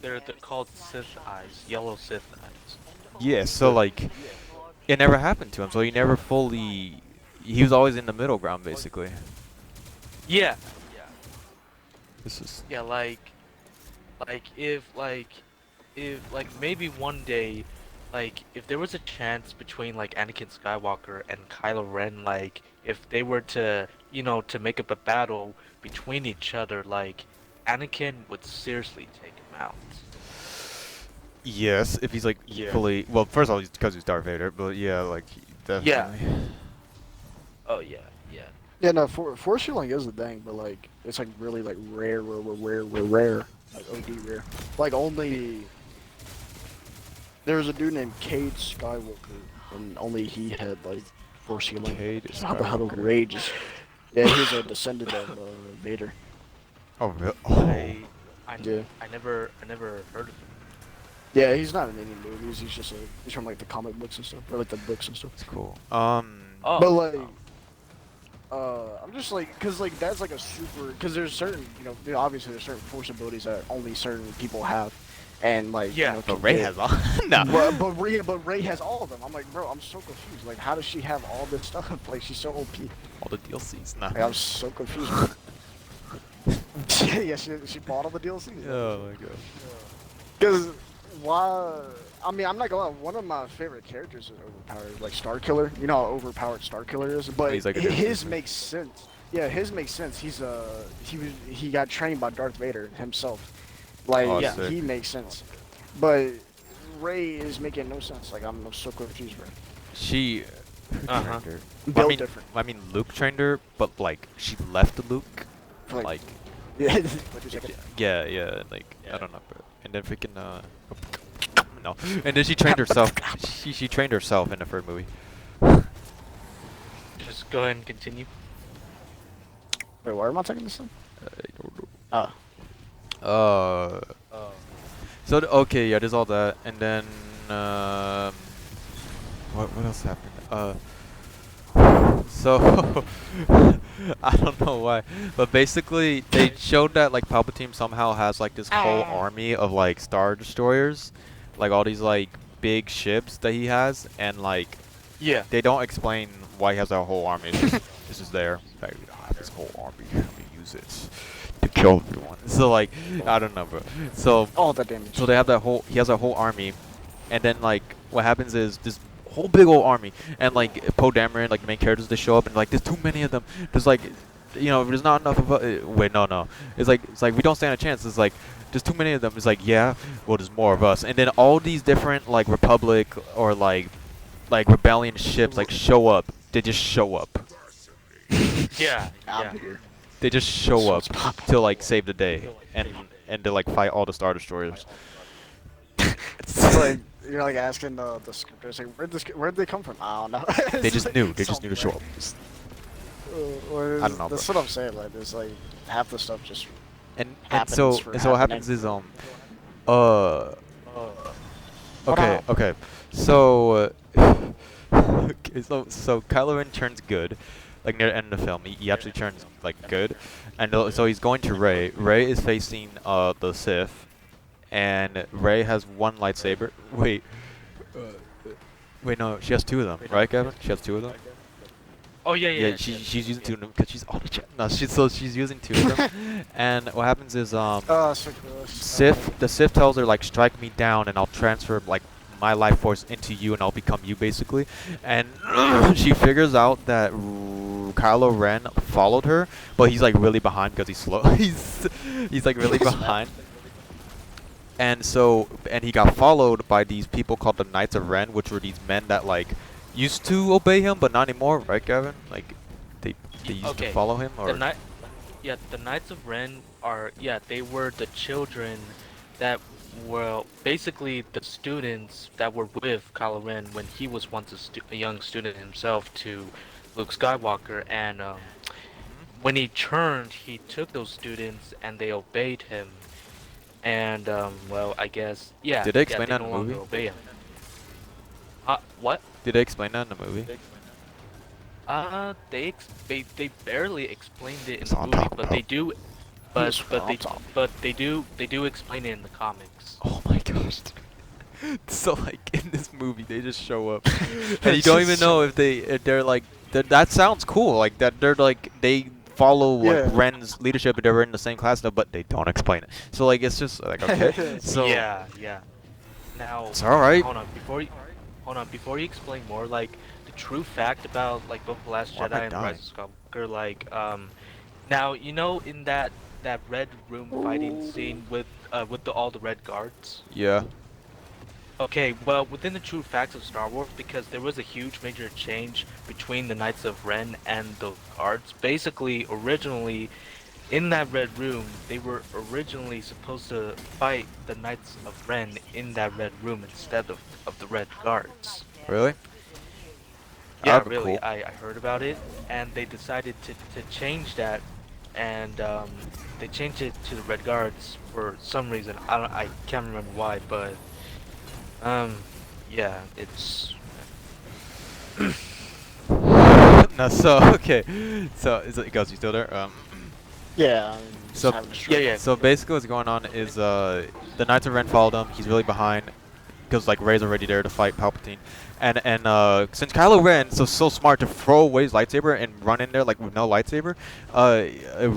They're called Sith eyes, yellow Sith eyes. Yeah, so like it never happened to him, so he never fully. He was always in the middle ground, basically. Yeah. This is. Yeah, if maybe one day, like if there was a chance between like Anakin Skywalker and Kylo Ren, like if they were to, to make up a battle between each other, like Anakin would seriously take him out. Yes, if he's like Yeah. fully. Well, first of all, because he's Darth Vader, but yeah, like Yeah. definitely. Oh yeah, yeah. Yeah, no, force healing is the thing, but like it's like really like rare, like OD rare. Like only there was a dude named Cade Skywalker, and only he had like force healing. Cade How the hell Skywalker. rages? Yeah, he's a descendant of Vader. Oh, really? Oh. Yeah. I never heard of him. Yeah, he's not in any movies. He's just he's from like the comic books and stuff, or like the books and stuff. That's cool. Oh. But like, I'm just like, cause like that's like a super, cause there's certain, obviously there's certain force abilities that only certain people have, and like, Yeah. But can Rey get- has all. No. but Rey has all of them. I'm like, bro, I'm so confused. Like, how does she have all this stuff? Like, she's so OP. All the DLCs. Nah. Like, I'm so confused. Yeah, she bought all the DLCs. Oh my god. Because why? I mean, I'm not gonna lie. One of my favorite characters is overpowered, like Starkiller. You know how overpowered Starkiller is, but He's like a his different- makes sense. Yeah, his makes sense. He got trained by Darth Vader himself. Like, Oh, yeah, sick. he makes sense. But Rey is making no sense. Like, I'm so confused, bro. She. Who Uh-huh. trained her? Built I mean, different. Luke trained her, but like she left Luke. For, Like. yeah, like, it's like Yeah, like I don't know, bro. And then freaking no. And then she trained herself. She trained herself in the third movie. Just go ahead and continue. wait, why am I taking this thing? I don't know. Oh. So okay, yeah, there's all that, and then what else happened? So I don't know why, but basically they showed that like Palpatine somehow has like this whole army of like Star Destroyers, like all these like big ships that he has, and like Yeah. they don't explain why he has that whole army. It's just, this is there. Like, I have this whole army. Let me use it to kill everyone. So like, I don't know, bro. So All that damage. they have that whole. He has a whole army, and then like what happens is this whole big old army, and like Poe Dameron, like the main characters, they show up, and like there's too many of them. There's like, there's not enough of. Wait, no. It's like we don't stand a chance. It's like. There's too many of them. It's like, yeah, well, there's more of us. And then all these different, like, Republic or, like rebellion ships, like, show up. They just show up. Yeah. I'm here. They just show So up it's popping. to, like, save the day. And to, like, fight all the Star Destroyers. It's like you're like asking the scripters, like, where'd they come from? I don't know. They It's just like knew. They just knew to show something, up. Just- right? I don't know, That's bro. what I'm saying. Like, there's like half the stuff just. And Happens so for what happens is okay. So okay, so Kylo Ren turns good, like near the end of the film. He actually turns like good, and so he's going to Rey. Rey is facing the Sith, and Rey has one lightsaber. Wait, Wait, no, she has two of them, right, Kevin? She has two of them. Oh yeah, yeah, Yeah, yeah. she's using two of them because she's auto chat. No, she's using two of them, and what happens is So gross. Sif tells her like strike me down and I'll transfer like my life force into you and I'll become you basically, and she figures out that Kylo Ren followed her, but he's like really behind because he's slow. he's like really behind. And so, and he got followed by these people called the Knights of Ren, which were these men that like used to obey him, but not anymore, right, Gavin? Like, they used to Okay, follow him, the or night. Yeah, the Knights of Ren are, yeah, they were the children that were basically the students that were with Kylo Ren when he was once a young student himself to Luke Skywalker, and when he turned, he took those students and they obeyed him, and well, I guess, yeah, did they yeah, explain they that no in the longer movie? obey him. What? Did they explain that in the movie? They barely explained it in That's the what I'm movie, talking but about. they do, That's what I'm talking. they do explain it in the comics. Oh my gosh. So like in this movie, they just show up, and you don't even know if they're like that sounds cool. Like that they're like they follow like Yeah. Ren's leadership, and they're in the same class now, but they don't explain it. So like it's just like okay. So Yeah, yeah. Now, it's all right. hold on, before you explain more, like the true fact about like both the Last Why am Jedi I and the dying? Rise of Skywalker, like now you know in that red room fighting scene with all the red guards. Yeah. Okay, well, within the true facts of Star Wars, because there was a huge major change between the Knights of Ren and the guards. Basically, originally, in that red room, they were originally supposed to fight the Knights of Ren in that red room instead of the red guards. Really? Yeah, That'd be really, cool. I heard about it, and they decided to change that, and they changed it to the red guards for some reason. I can't remember why, but um, yeah, it's No, so okay. So is it Gus? You still there? Yeah, I'm just So having a yeah, stroke. yeah, so basically what's going on is the Knights of Ren followed him. He's really behind because like Rey's already there to fight Palpatine, and since Kylo Ren so smart to throw away his lightsaber and run in there like with no lightsaber,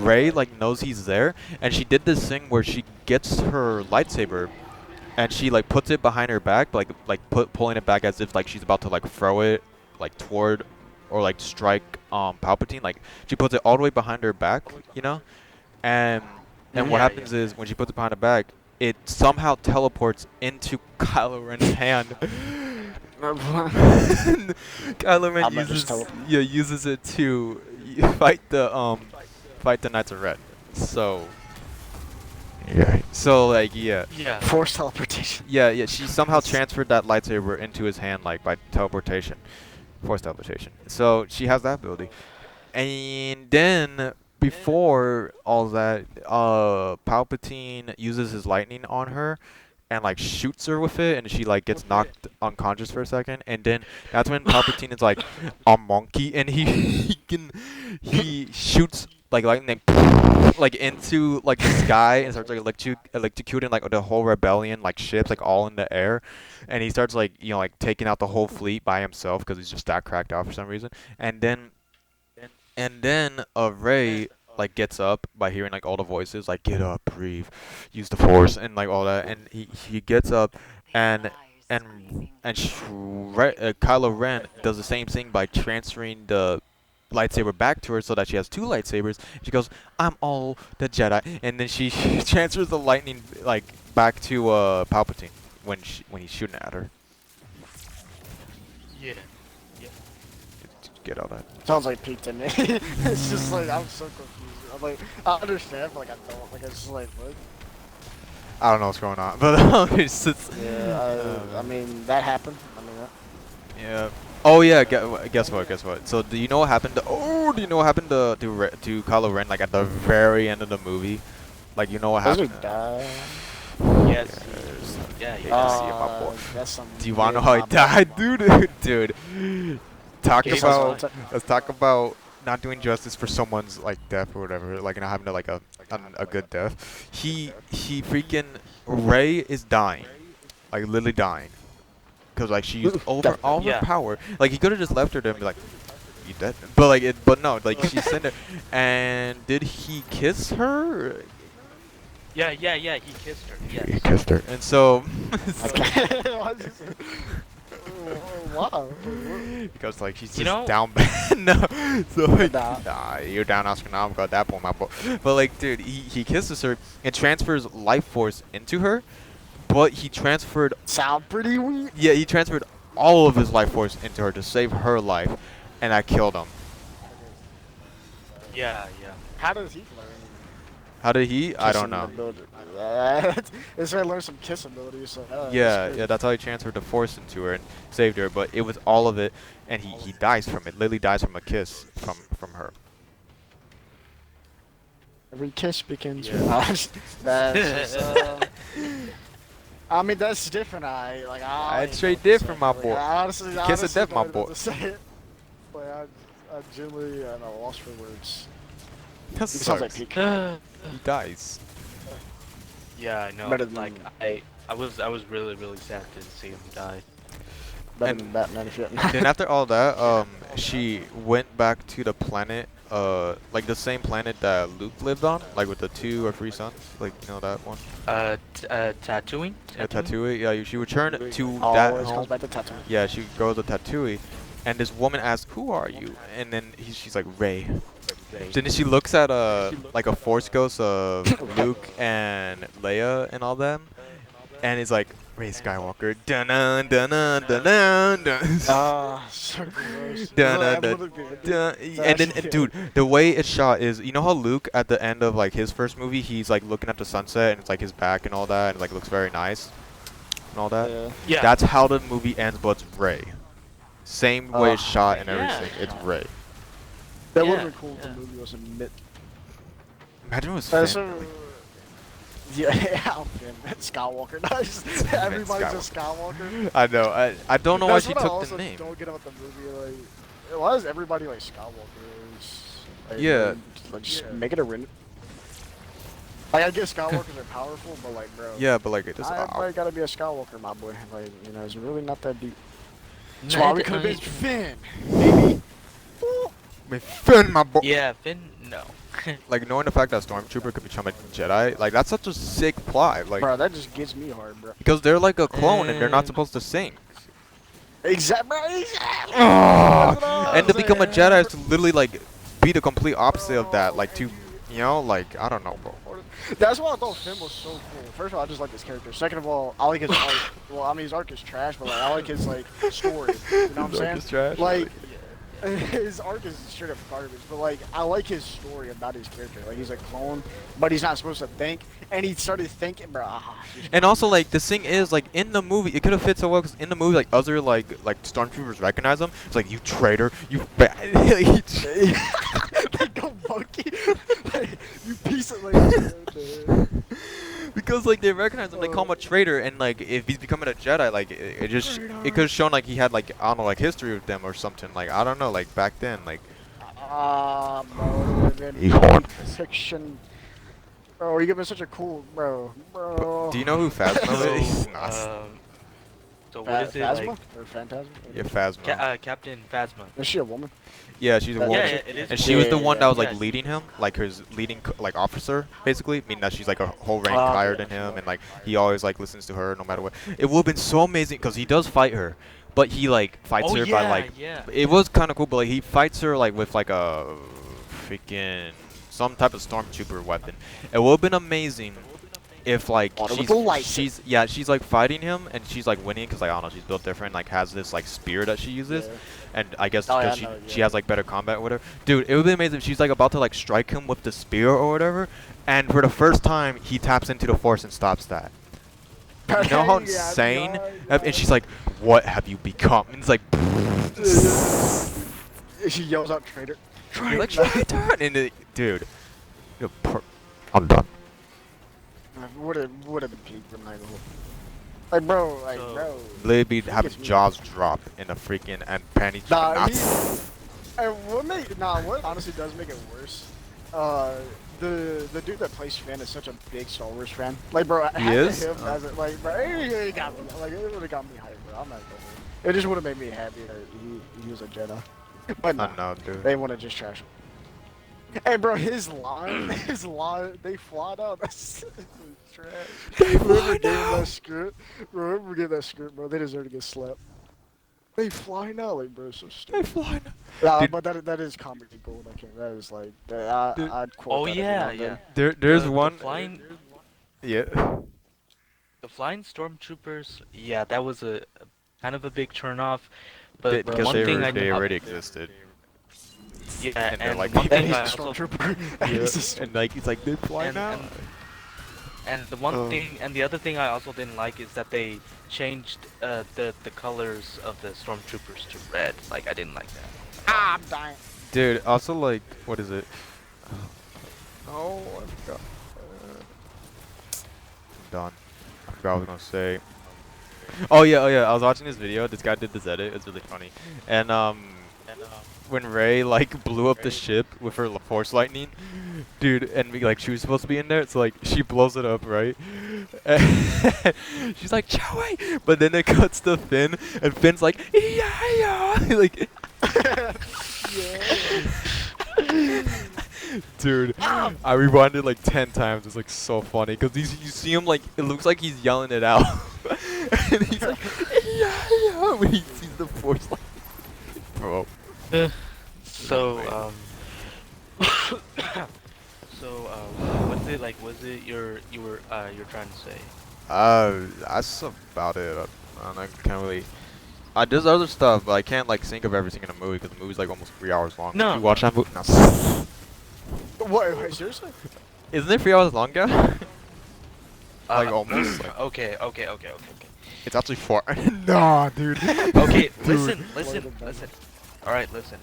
Rey like knows he's there, and she did this thing where she gets her lightsaber and she like puts it behind her back, pulling it back as if like she's about to like throw it like toward or like strike Palpatine. Like she puts it all the way behind her back, you know, and what yeah, happens is when she puts it behind her back, it somehow teleports into Kylo Ren's hand. Kylo Ren I'm gonna just tell. uses it to fight the Knights of Red. So yeah. So like yeah. Force teleportation. yeah. She somehow transferred that lightsaber into his hand like by teleportation, force teleportation. So she has that ability. And then before all that, Palpatine uses his lightning on her and like shoots her with it, and she like gets knocked unconscious for a second. And then that's when Palpatine is like a monkey, and he shoots like lightning like into like the sky and starts like electrocuting like the whole rebellion like ships like all in the air, and he starts like like taking out the whole fleet by himself because he's just that cracked out for some reason. And then Rey like gets up by hearing like all the voices like get up, breathe, use the force and like all that, and he gets up and Kylo Ren does the same thing by transferring the lightsaber back to her so that she has two lightsabers. She goes, "I'm all the Jedi," and then she transfers the lightning like back to Palpatine when he's shooting at her. Yeah. Yeah. Get all that. Sounds like Pete to me. It's just like I'm so confused. I'm like I understand, but like I don't. Like it's just like what? I don't know what's going on, but it's just, Yeah. I mean that happened. I mean that. yeah. Oh yeah. Guess what? Guess what? So do you know what happened? Do you know what happened to Kylo Ren like at the very end of the movie? Like you know what Doesn't happened? he die? Yes. Yes. Yeah. Yeah, Yeah. see it, my boy. That's some. Do you wanna know weird how he combo. died, dude? Dude. Talk Okay, about so- let's talk about not doing justice for someone's like death or whatever, like not having like a good death. He freaking Rey is dying, like literally dying, because like she used over all her Yeah. power. Like he could have just left her there and be like, "You dead?" But like but no, like she sent her. And did he kiss her? Yeah, he kissed her. He Yes. kissed her, and so. Wow. Because like she's You just know- down bad. No, so like, Nah. nah, you're down Oscar now. I've got that point, my boy. But like, dude, he kisses her and transfers life force into her, but he transferred, Sound pretty weird. yeah, he transferred all of his life force into her to save her life, and I killed him. Yeah. How does he learn? How did he? I don't Kissing know. ability? This guy learned some kiss abilities. So, Yeah, that's how he transferred the force into her and saved her. But it was all of it, and he dies from it. Literally dies from a kiss from her. Every kiss begins Yeah. with that's just, I mean, that's different. That's straight different, my boy. Honestly, Kiss of death, my don't know boy. what to say it. Like, I genuinely am at a loss for words. That It sounds like sucks. peak. He dies. Yeah, I know. Better than- Like I was really sad to see him die. Better And- than Batman if you Then after all that, she went back to the planet, like the same planet that Luke lived on, like with the 2 or 3 suns, like you know that one. Tattooing? Tattooey. Yeah, she returned to that always home. comes back to tattoo. Yeah, she goes to Tattooey, and this woman asks, "Who are you?" And then she's like, "Ray." Then she looks at like a force ghost of Luke and Leia and all them, and it's like Ray Skywalker. Dun dun dun dun dun dun. dun. So gross. Dun, Look, dun, I'm looking- Dun. And then, and dude, the way it's shot is, you know how Luke at the end of like his first movie, he's like looking at the sunset and it's like his back and all that, and like looks very nice and all that. Yeah. Yeah. That's how the movie ends, but it's Ray. Same way it's shot and Yeah. everything. It's Ray. That Yeah, would have been cool if yeah. the movie was a mid. Imagine it was Uh, Finn. so, yeah, Finn, Skywalker. Nice. Everybody's a Skywalker. I know. I don't know why That's she what I took also the name. don't get about the movie. Like, why is everybody like Skywalkers? Like, Yeah. Like, just make it a rin. Like, I guess Skywalkers are powerful, but like, bro. Yeah, but like it just. Everybody gotta be a Skywalker, my boy. Like, you know, it's really not that deep. That's why we could have been Finn, baby. Finn, my boy. Yeah, Finn. No. Like knowing the fact that Stormtrooper could become a Jedi, like that's such a sick plot. Like Bro, that just gets me hard, bro. because they're like a clone and they're not supposed to sing. Exactly. And to become a Jedi is to literally like be the complete opposite of that. Like to, you know, like I don't know, bro. That's why I thought Finn was so cool. First of all, I just like this character. Second of all, I like his arc. Well, I mean, his arc is trash, but like I like his like story. You know what I'm His arc saying? is trash? Like his arc is straight up garbage, but like I like his story about his character. Like he's a clone, but he's not supposed to think, and he started thinking, bro. And also like the thing is like in the movie it could have fit so well because in the movie like other like stormtroopers recognize him. It's like you traitor, you They go monkey. Like, you piece of like. because like they recognize him, they call him a traitor, and like if he's becoming a Jedi, like it just it could have shown like he had like I don't know like history with them or something. Like I don't know like back then like. Bro, He horned. fiction. Bro, you give me such a cool bro. Do you know who Phasma is? So, Nah, so what is it Phasma like? or Phantasm? yeah, Phasma. Captain Phasma. Is she a woman? Yeah, she's a Yeah, woman. yeah, it is And a she was the woman. one that was like Yeah. leading him, like his leading like officer, basically. Meaning that she's like a whole rank Ah, higher yeah, than him, sure. and like he always like listens to her no matter what. It would have been so amazing because he does fight her, but he like fights Oh her yeah, by like. yeah. It was kind of cool, but like, he fights her like with like a freaking some type of stormtrooper weapon. It would have been amazing if like On her with a lightsaber. she's like fighting him and she's like winning because like I don't know, she's built different, like has this like spear that she uses. Yeah. And I guess Oh, yeah, because I know, she yeah. has like better combat or whatever. Dude, it would be amazing if she's like about to like strike him with the spear or whatever, and for the first time he taps into the force and stops that. You know how Yeah, insane? yeah. And she's like, "What have you become?" And it's like, She yells out traitor. you're like traitor, and dude, I'm done. Would have been peak from night Like bro, So- bro. Literally be having gets me. jaws drop in a freaking and panties. Nah, not- and what honestly does make it worse, the dude that plays Finn is such a big Star Wars fan. Like, bro, He having is? him Oh. as a, like, bro, it got me, like, it would have got me hyped, bro. I'm not gonna. It just would have made me happy that he was a Jedi. But I nah, know, dude. they want to just trash him. Hey, bro, his line, his line, they fly out. That's trash. They Whoever fly gave him that now. script, bro, whoever gave that script, bro, they deserve to get slapped. They fly now, like, bro, so They stupid. fly now. Nah, Dude, but that is comedy gold. I can't. That is like, dude, I'd quote Oh that every now yeah, and yeah. then. there's The one. flying Yeah. the flying stormtroopers. Yeah, that was a kind of a big turn off. But the Bro, Because one thing they already existed, yeah, and they're and the like, one and thing he's a I also stormtrooper. yeah, He's a and like he's like they fly and now. and and the one Uh, thing and the other thing I also didn't like is that they changed the colors of the stormtroopers to red. Like I didn't like that at all. I'm dying. Dude, also like, what is it? Oh, I forgot. I'm done. I forgot what I was gonna say. Oh yeah. I was watching this video. This guy did this edit. It's really funny. And when Ray like blew up the ship with her force lightning, dude, and like she was supposed to be in there, so like she blows it up, right? And she's like Joey, but then it cuts to Finn, and Finn's like yeah, like dude, I rewinded like 10 times. It's like so funny because you see him like it looks like he's yelling it out, and he's like yeah when he sees the force lightning, bro. Eh, Oh, So man. so what's it like? Was it you're trying to say? That's about it. I can't really. There's other stuff, but I can't like think of everything in a movie because the movie's like almost 3 hours long. Did No, you watch no. that movie? No. Wait, seriously? Isn't it 3 hours long, guy? Like Uh, almost. Like okay. it's actually 4. Nah, dude. Okay, Dude. listen. All right, listen.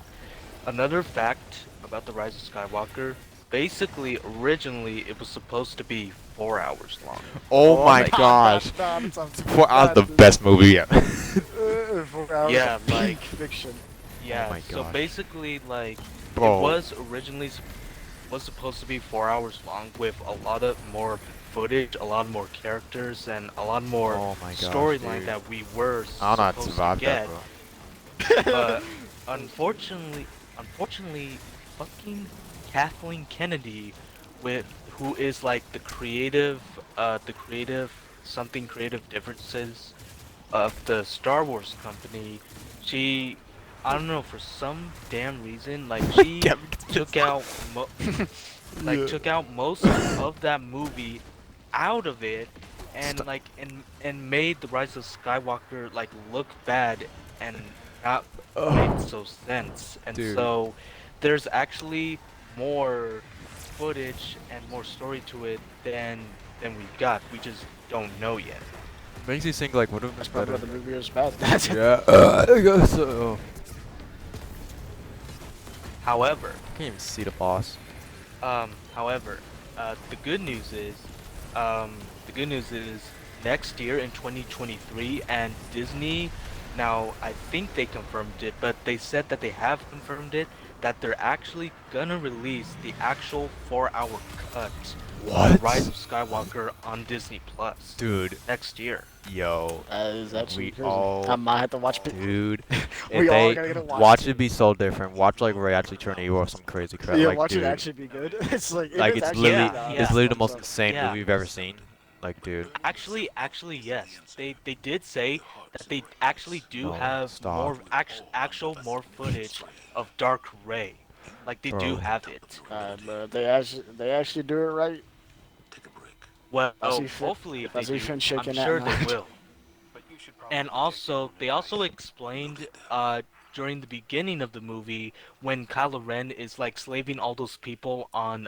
Another fact about the Rise of Skywalker. Basically, originally it was supposed to be 4 hours long. Oh my my gosh. That's 4 hours the best movie yet. 4 hours Yeah, of like- peak fiction. Yeah. my So gosh. basically, like, Bro. it was originally was supposed to be 4 hours long with a lot of more footage, a lot more characters, and a lot more Oh my gosh, storyline dude. that we were I don't know how to supposed to survive get. that, bro. But unfortunately, fucking Kathleen Kennedy, with who is like the creative something creative differences of the Star Wars company, she, I don't know, for some damn reason, like she Kevin gets took pissed out Yeah. took out most of that movie out of it and Stop. like and made the Rise of Skywalker like look bad and not make Ugh. so sense. And Dude. so there's actually more footage and more story to it than we got. We just don't know yet. Makes you think like, what if That's it's probably better? why the movie was bad. That's it. Yeah. I guess so. However, I can't even see the boss. however, the good news is, the good news is next year in 2023, and Disney, now I think they confirmed it, but they said that they have confirmed it, that they're actually gonna release the actual 4-hour cut What? of Rise of Skywalker on Disney Plus Dude, next year. yo, That is actually we crazy. all, I might have to watch it. dude. We If all they gotta get a watch watch it be so different. Watch like Ray actually turn evil or some crazy crap. Yeah, Like, watch dude, it actually be good. It's like, like is it's actually literally, good. Yeah, it's literally the most Thumbs up. insane Yeah. movie you've ever seen. Like, dude. Actually, yes. They did say that they actually do No, have stop. more actual more footage of Dark Ray. Like they do Bro. have it. But they actually do it right. Well, I see Finn- hopefully if if I they see do, Finn I'm shaking that sure they mind. will. And also, they also explained during the beginning of the movie when Kylo Ren is like slaving all those people on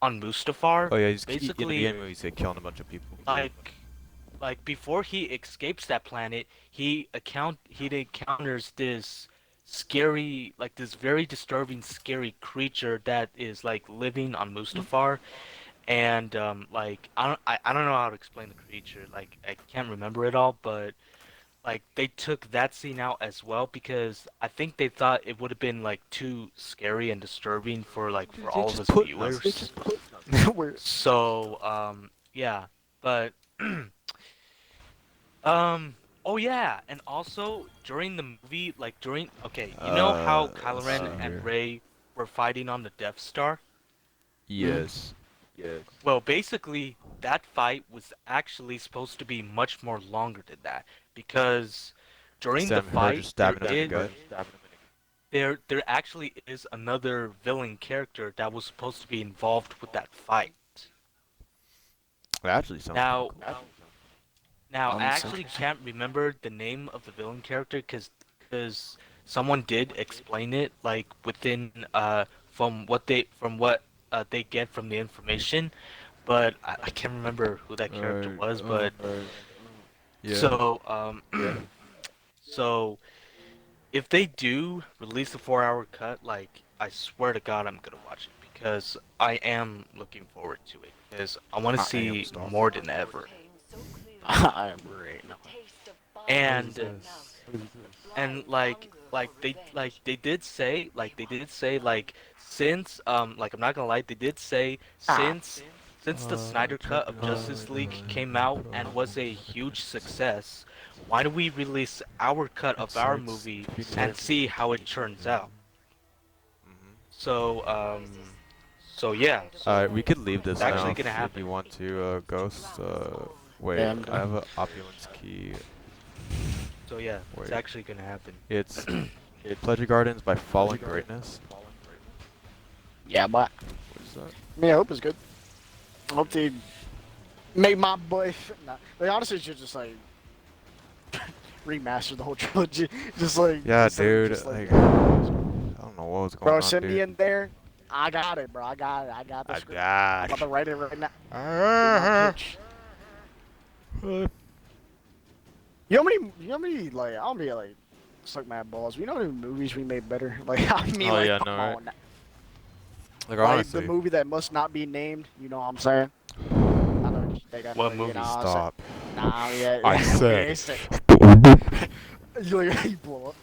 Mustafar. Oh yeah, in the Basically, beginning movie, he's like killing a bunch of people. like before he escapes that planet, he encounters this scary, like this very disturbing, scary creature that is like living on Mustafar, and like I don't know how to explain the creature. Like I can't remember it all, but like they took that scene out as well because I think they thought it would have been like too scary and disturbing for like for all of us viewers. Weird. So yeah, but um Oh yeah, and also during the movie, like during okay, you know how Kylo Let's see Ren Uh, and here. Rey were fighting on the Death Star? mm, Yes. Well, basically that fight was actually supposed to be much more longer than that because during the Instead of her fight just stabbing him in the gut. there actually is another villain character that was supposed to be involved with that fight. That actually sounds kind of Now, cool. I that's actually interesting. can't remember the name of the villain character because someone did explain it like within from what they get from the information, but I can't remember who that character Alright, was. But yeah. so so if they do release a 4 hour cut, like I swear to God, I'm gonna watch it because I am looking forward to it because I want to I am see stalking. more than ever. I am right now. What is And this? they did say since like I'm not gonna lie, they did say Ah, since the Snyder Cut of Justice League came out and was a huge success, why don't we release our cut of our Insights movie to be and determined. see how it turns out? Mhm. So yeah, Alright, so we could leave it's this now actually gonna if happen. you want to, Ghost. yeah, Wait, I'm I have done. an opulence key. So yeah, it's Wait, actually gonna happen. it's Pleasure Gardens by Fallen Greatness. Yeah, but What is that? I mean, I hope it's good. I hope they make my boy. Nah, they honestly should just like remaster the whole trilogy. Just like Yeah, instead of dude. just like Like, I don't know what was going bro, on, send me dude. in there. I got it, bro. I got it. I got the I script. I'm about died. to write it right now. Do my pitch. You know how many? You know how many? Like, I don't be like suck my balls. You know how many movies we made better? Like, I mean, Oh like, yeah, no, come right? on. Like Like the honestly, movie that must not be named. You know what I'm saying? I know what you think. I know. What You know movie? what I'm saying. stop. Nah, yeah, I yeah. said. Okay, say. You like you blow up.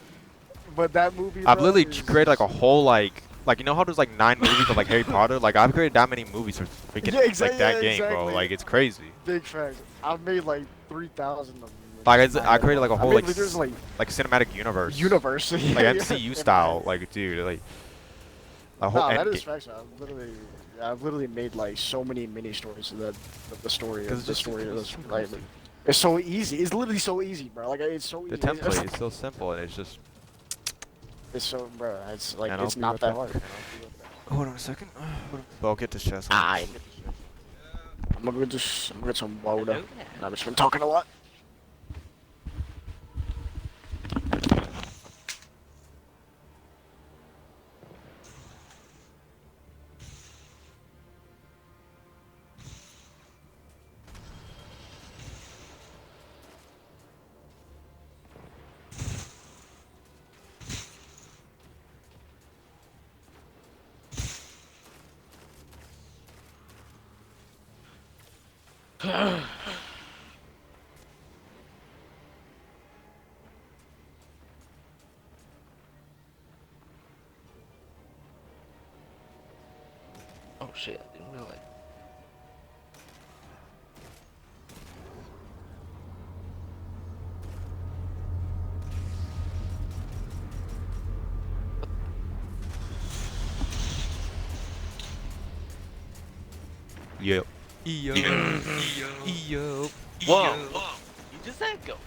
But that movie, I've bro, literally is created like a just whole like you know how there's like 9 movies of like Harry Potter. Like I've created that many movies for freaking yeah, like exactly. that Yeah, game, bro. exactly. Like it's crazy. Big facts. I've made like 3,000 of them in Like just my I head created like alone. a I whole mean, like, there's like like cinematic universe, universe. like Yeah, yeah, MCU in my style. head. Like dude, like a whole No, that end is game. facts. I've literally made like so many mini stories of the story Because of the it's just story of it's this. so Like, crazy. it's so easy. It's literally so easy, bro. Like, it's so The easy. template is so simple and it's just. It's so, bro. It's like And I'll it's be not right that back. hard. Hold on a second. But I'll get this chest. I. I'm gonna get some water. Hello there. I've just been talking a lot. Oh shit, I didn't realize. Yep. Yo. Yo. Whoa! You just said go.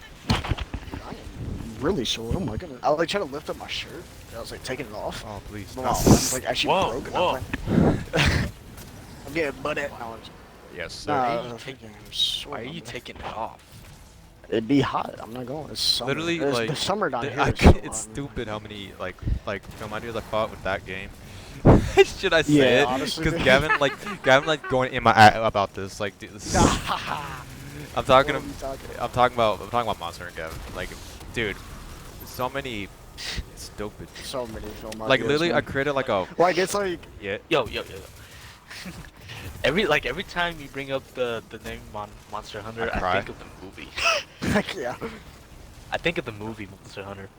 I am really sore. Oh my goodness. I like trying to lift up my shirt. I was like taking it off. Oh please. Well, No. it's like actually Whoa, broken. whoa. I'm getting butt at. No, Yes, sir. nah, taking- freaking sore, Why are you bro. taking it off? It'd be hot. I'm not going. It's summer. Literally, It's like the summer down here. I Is so it's hot, man. stupid how many like film ideas I fought with that game. Should I say Yeah, it? honestly, Because man. Gavin like going in my about this like dude, this, I'm What talking are you talking I'm talking about Monster and Gavin. Like, dude, so many stupid. So many film Like ideas, literally, I man. created like a Like it's like yeah. Yo. Every time you bring up the name Monster Hunter, I I cry. think of the movie. like yeah. I think of the movie Monster Hunter.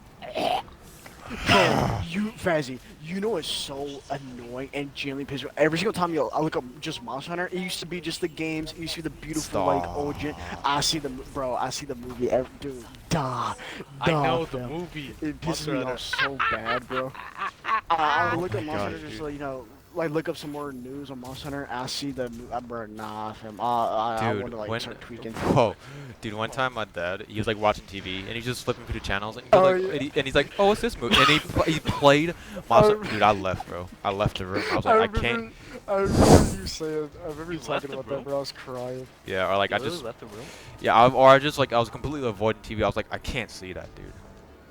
Bro, Fazzy, you know it's so annoying and genuinely pisses me off. Every single time I look up just Monster Hunter, it used to be just the games. It used to be the beautiful like old gen. Stop. I see the movie. Dude, I duh, know the fam. movie. It pisses Monster me Hunter. off so bad, bro. I Oh look my at Monster gosh, Hunter just dude. so like look up some more news on Monster Hunter. I see bro, nah, fam. I want Dude, to like when, start tweaking. whoa, dude, one time my dad, he was like watching TV and he's just flipping through the channels and he goes Oh like, yeah. and he's like, oh, what's this movie? And he played I, Monster. Dude, I left, bro. I left the room. I was I like, I can't. remember, I remember you saying, I remember you You left talking the about that, room? bro. I was crying. Yeah, or like You I literally just, left the room? yeah, or I just like I was completely avoiding TV. I was like, I can't see that, dude.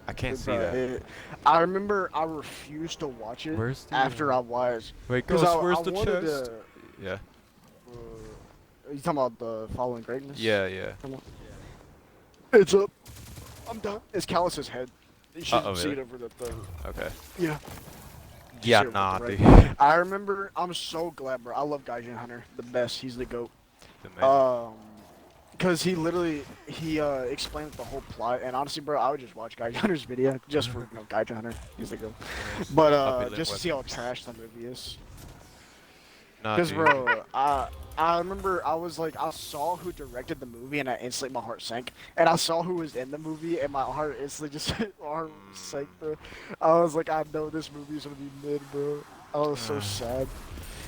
I can't see Bro, that. I remember I refused to watch it Where's the? after I was, Wait, cause Ghost, I where's the wanted chest? to. Yeah. You talking about the Following Greatness? Yeah, yeah. Come on. It's up. I'm done. It's Callus's head. You should Oh, see really? it over the. Okay. Yeah. Just Yeah, see it over nah, the right. dude. I remember. I'm so glad, bro. I love Gaijin Hunter. The best. He's the goat. It's amazing. Cause he literally explained the whole plot, and honestly, bro, I would just watch Gaijin Hunter's video just for Gaijin Hunter. He's the goat. Nice. But Puppy lip just to see how weapons. trash the movie is. Nah, Cause dude. bro, I remember I was like I saw who directed the movie and I instantly my heart sank. And I saw who was in the movie and my heart instantly just my heart sank, bro. I was like, I know this movie's gonna be mid, bro. I was so sad.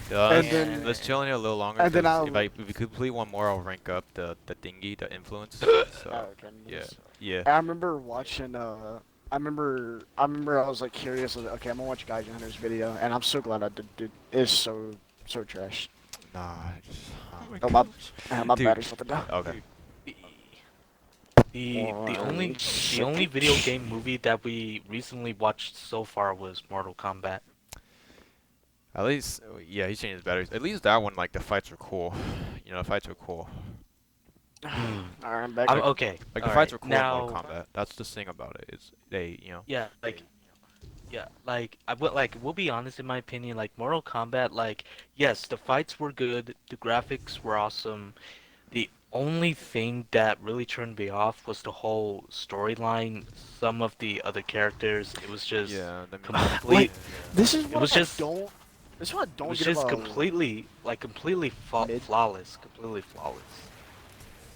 Yeah, And let's, then let's chill in here a little longer. and then 'Cause I if we complete one more, I'll rank up the thingy, the influence. So okay, yeah, nice. yeah. I remember watching I remember I was like curious, I was like, okay, I'm gonna watch Gaijin Hunter's video and I'm so glad I did. It's so trash. Nah. Oh my Oh my gosh. my Dude. battery's something down. Okay. The only video game movie that we recently watched so far was Mortal Kombat. At least, yeah, he changed his batteries. At least that one, like the fights were cool. You know, the fights were cool. Alright, I'm back. Okay. Like the all fights right, were cool now, in Mortal Kombat. That's the thing about it. Is they, you know. Yeah, like I will like we'll be honest in my opinion, like Mortal Kombat, like yes, the fights were good, the graphics were awesome. The only thing that really turned me off was the whole storyline. Some of the other characters, it was just Yeah. complete. This is It what was I just don't. This is what I it don't was get just about. completely Mid. flawless, completely flawless.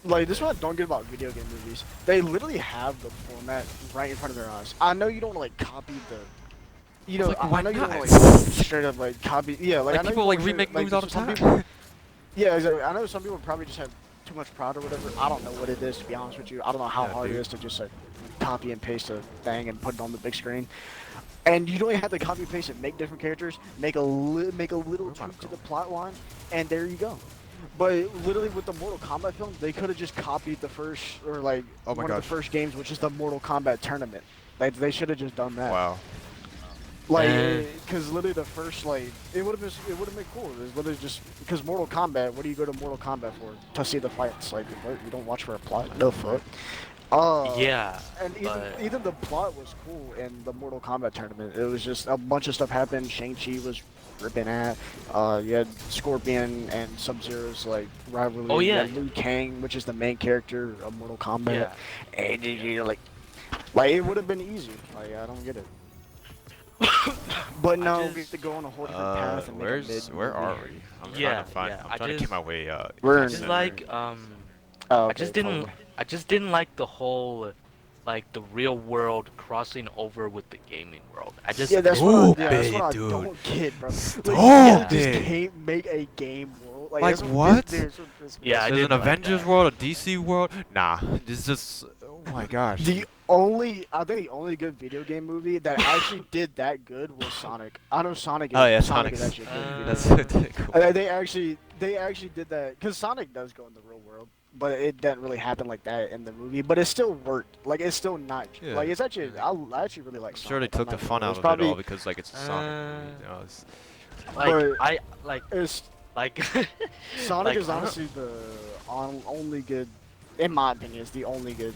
Like this is what I don't get about video game movies. They literally have the format right in front of their eyes. I know you don't like copy the. You know, Like, why I know you don't not? like straight up like copy. Yeah, like, Like I know people you like don't remake straight- movies all the some time. people- Yeah, exactly. I know some people probably just have too much pride or whatever. I don't know what it is, to be honest with you. I don't know how Yeah, hard it dude. is to just like copy and paste a thing and put it on the big screen. And you don't even have to copy and paste it. Make different characters. Make a little Where am I tweak to the going? plot line, and there you go. But literally with the Mortal Kombat film, they could have just copied the first or like Oh my one of gosh. the first games, which is the Mortal Kombat tournament. Like they should have just done that. Wow. Like, Eh. because literally the first like it would have been cool. It's literally just because Mortal Kombat. What do you go to Mortal Kombat for? To see the fights? Like, what? You don't watch for a plot? No fuck. Yeah, And but even the plot was cool in the Mortal Kombat tournament. It was just a bunch of stuff happened. Shang-Chi was ripping at. You had Scorpion and Sub-Zero's like rivalry. Oh, yeah. You had Liu Kang, which is the main character of Mortal Kombat. yeah. And you're like it would have been easy. Like I don't get it. But no, I we have just- to go on a whole different path and make a mid Where are movie. we? I'm Yeah, trying to find. yeah, I'm I trying to just- get my way. We're I in just the- like Oh, I okay, just didn't totally. I just didn't like the whole like the real world crossing over with the gaming world. I just Yeah, that's Stupid, what I dude. don't get, bro. Like, Stupid. you just can't make a game world. Like, that's what? That's what pisses me Yeah, off. I There's an didn't like Avengers that. world, a DC world. Nah, this is just. Oh my gosh. I think the only good video game movie that actually did that good was Sonic. I know Sonic. Oh, yeah, Sonic is Sonic's- actually a good video That's game. cool. They actually did that because Sonic does go in the real world, but it didn't really happen like that in the movie. But it still worked. Like it's still not. Yeah. Like it's actually. I actually really like. I'm sure they Sonic. I'm took the not fun gonna lie. out It's of probably, it all because like it's a Sonic movie. You know, it's, like but- I like It's like Sonic Like, is I don't- honestly the only good, in my opinion, is the only good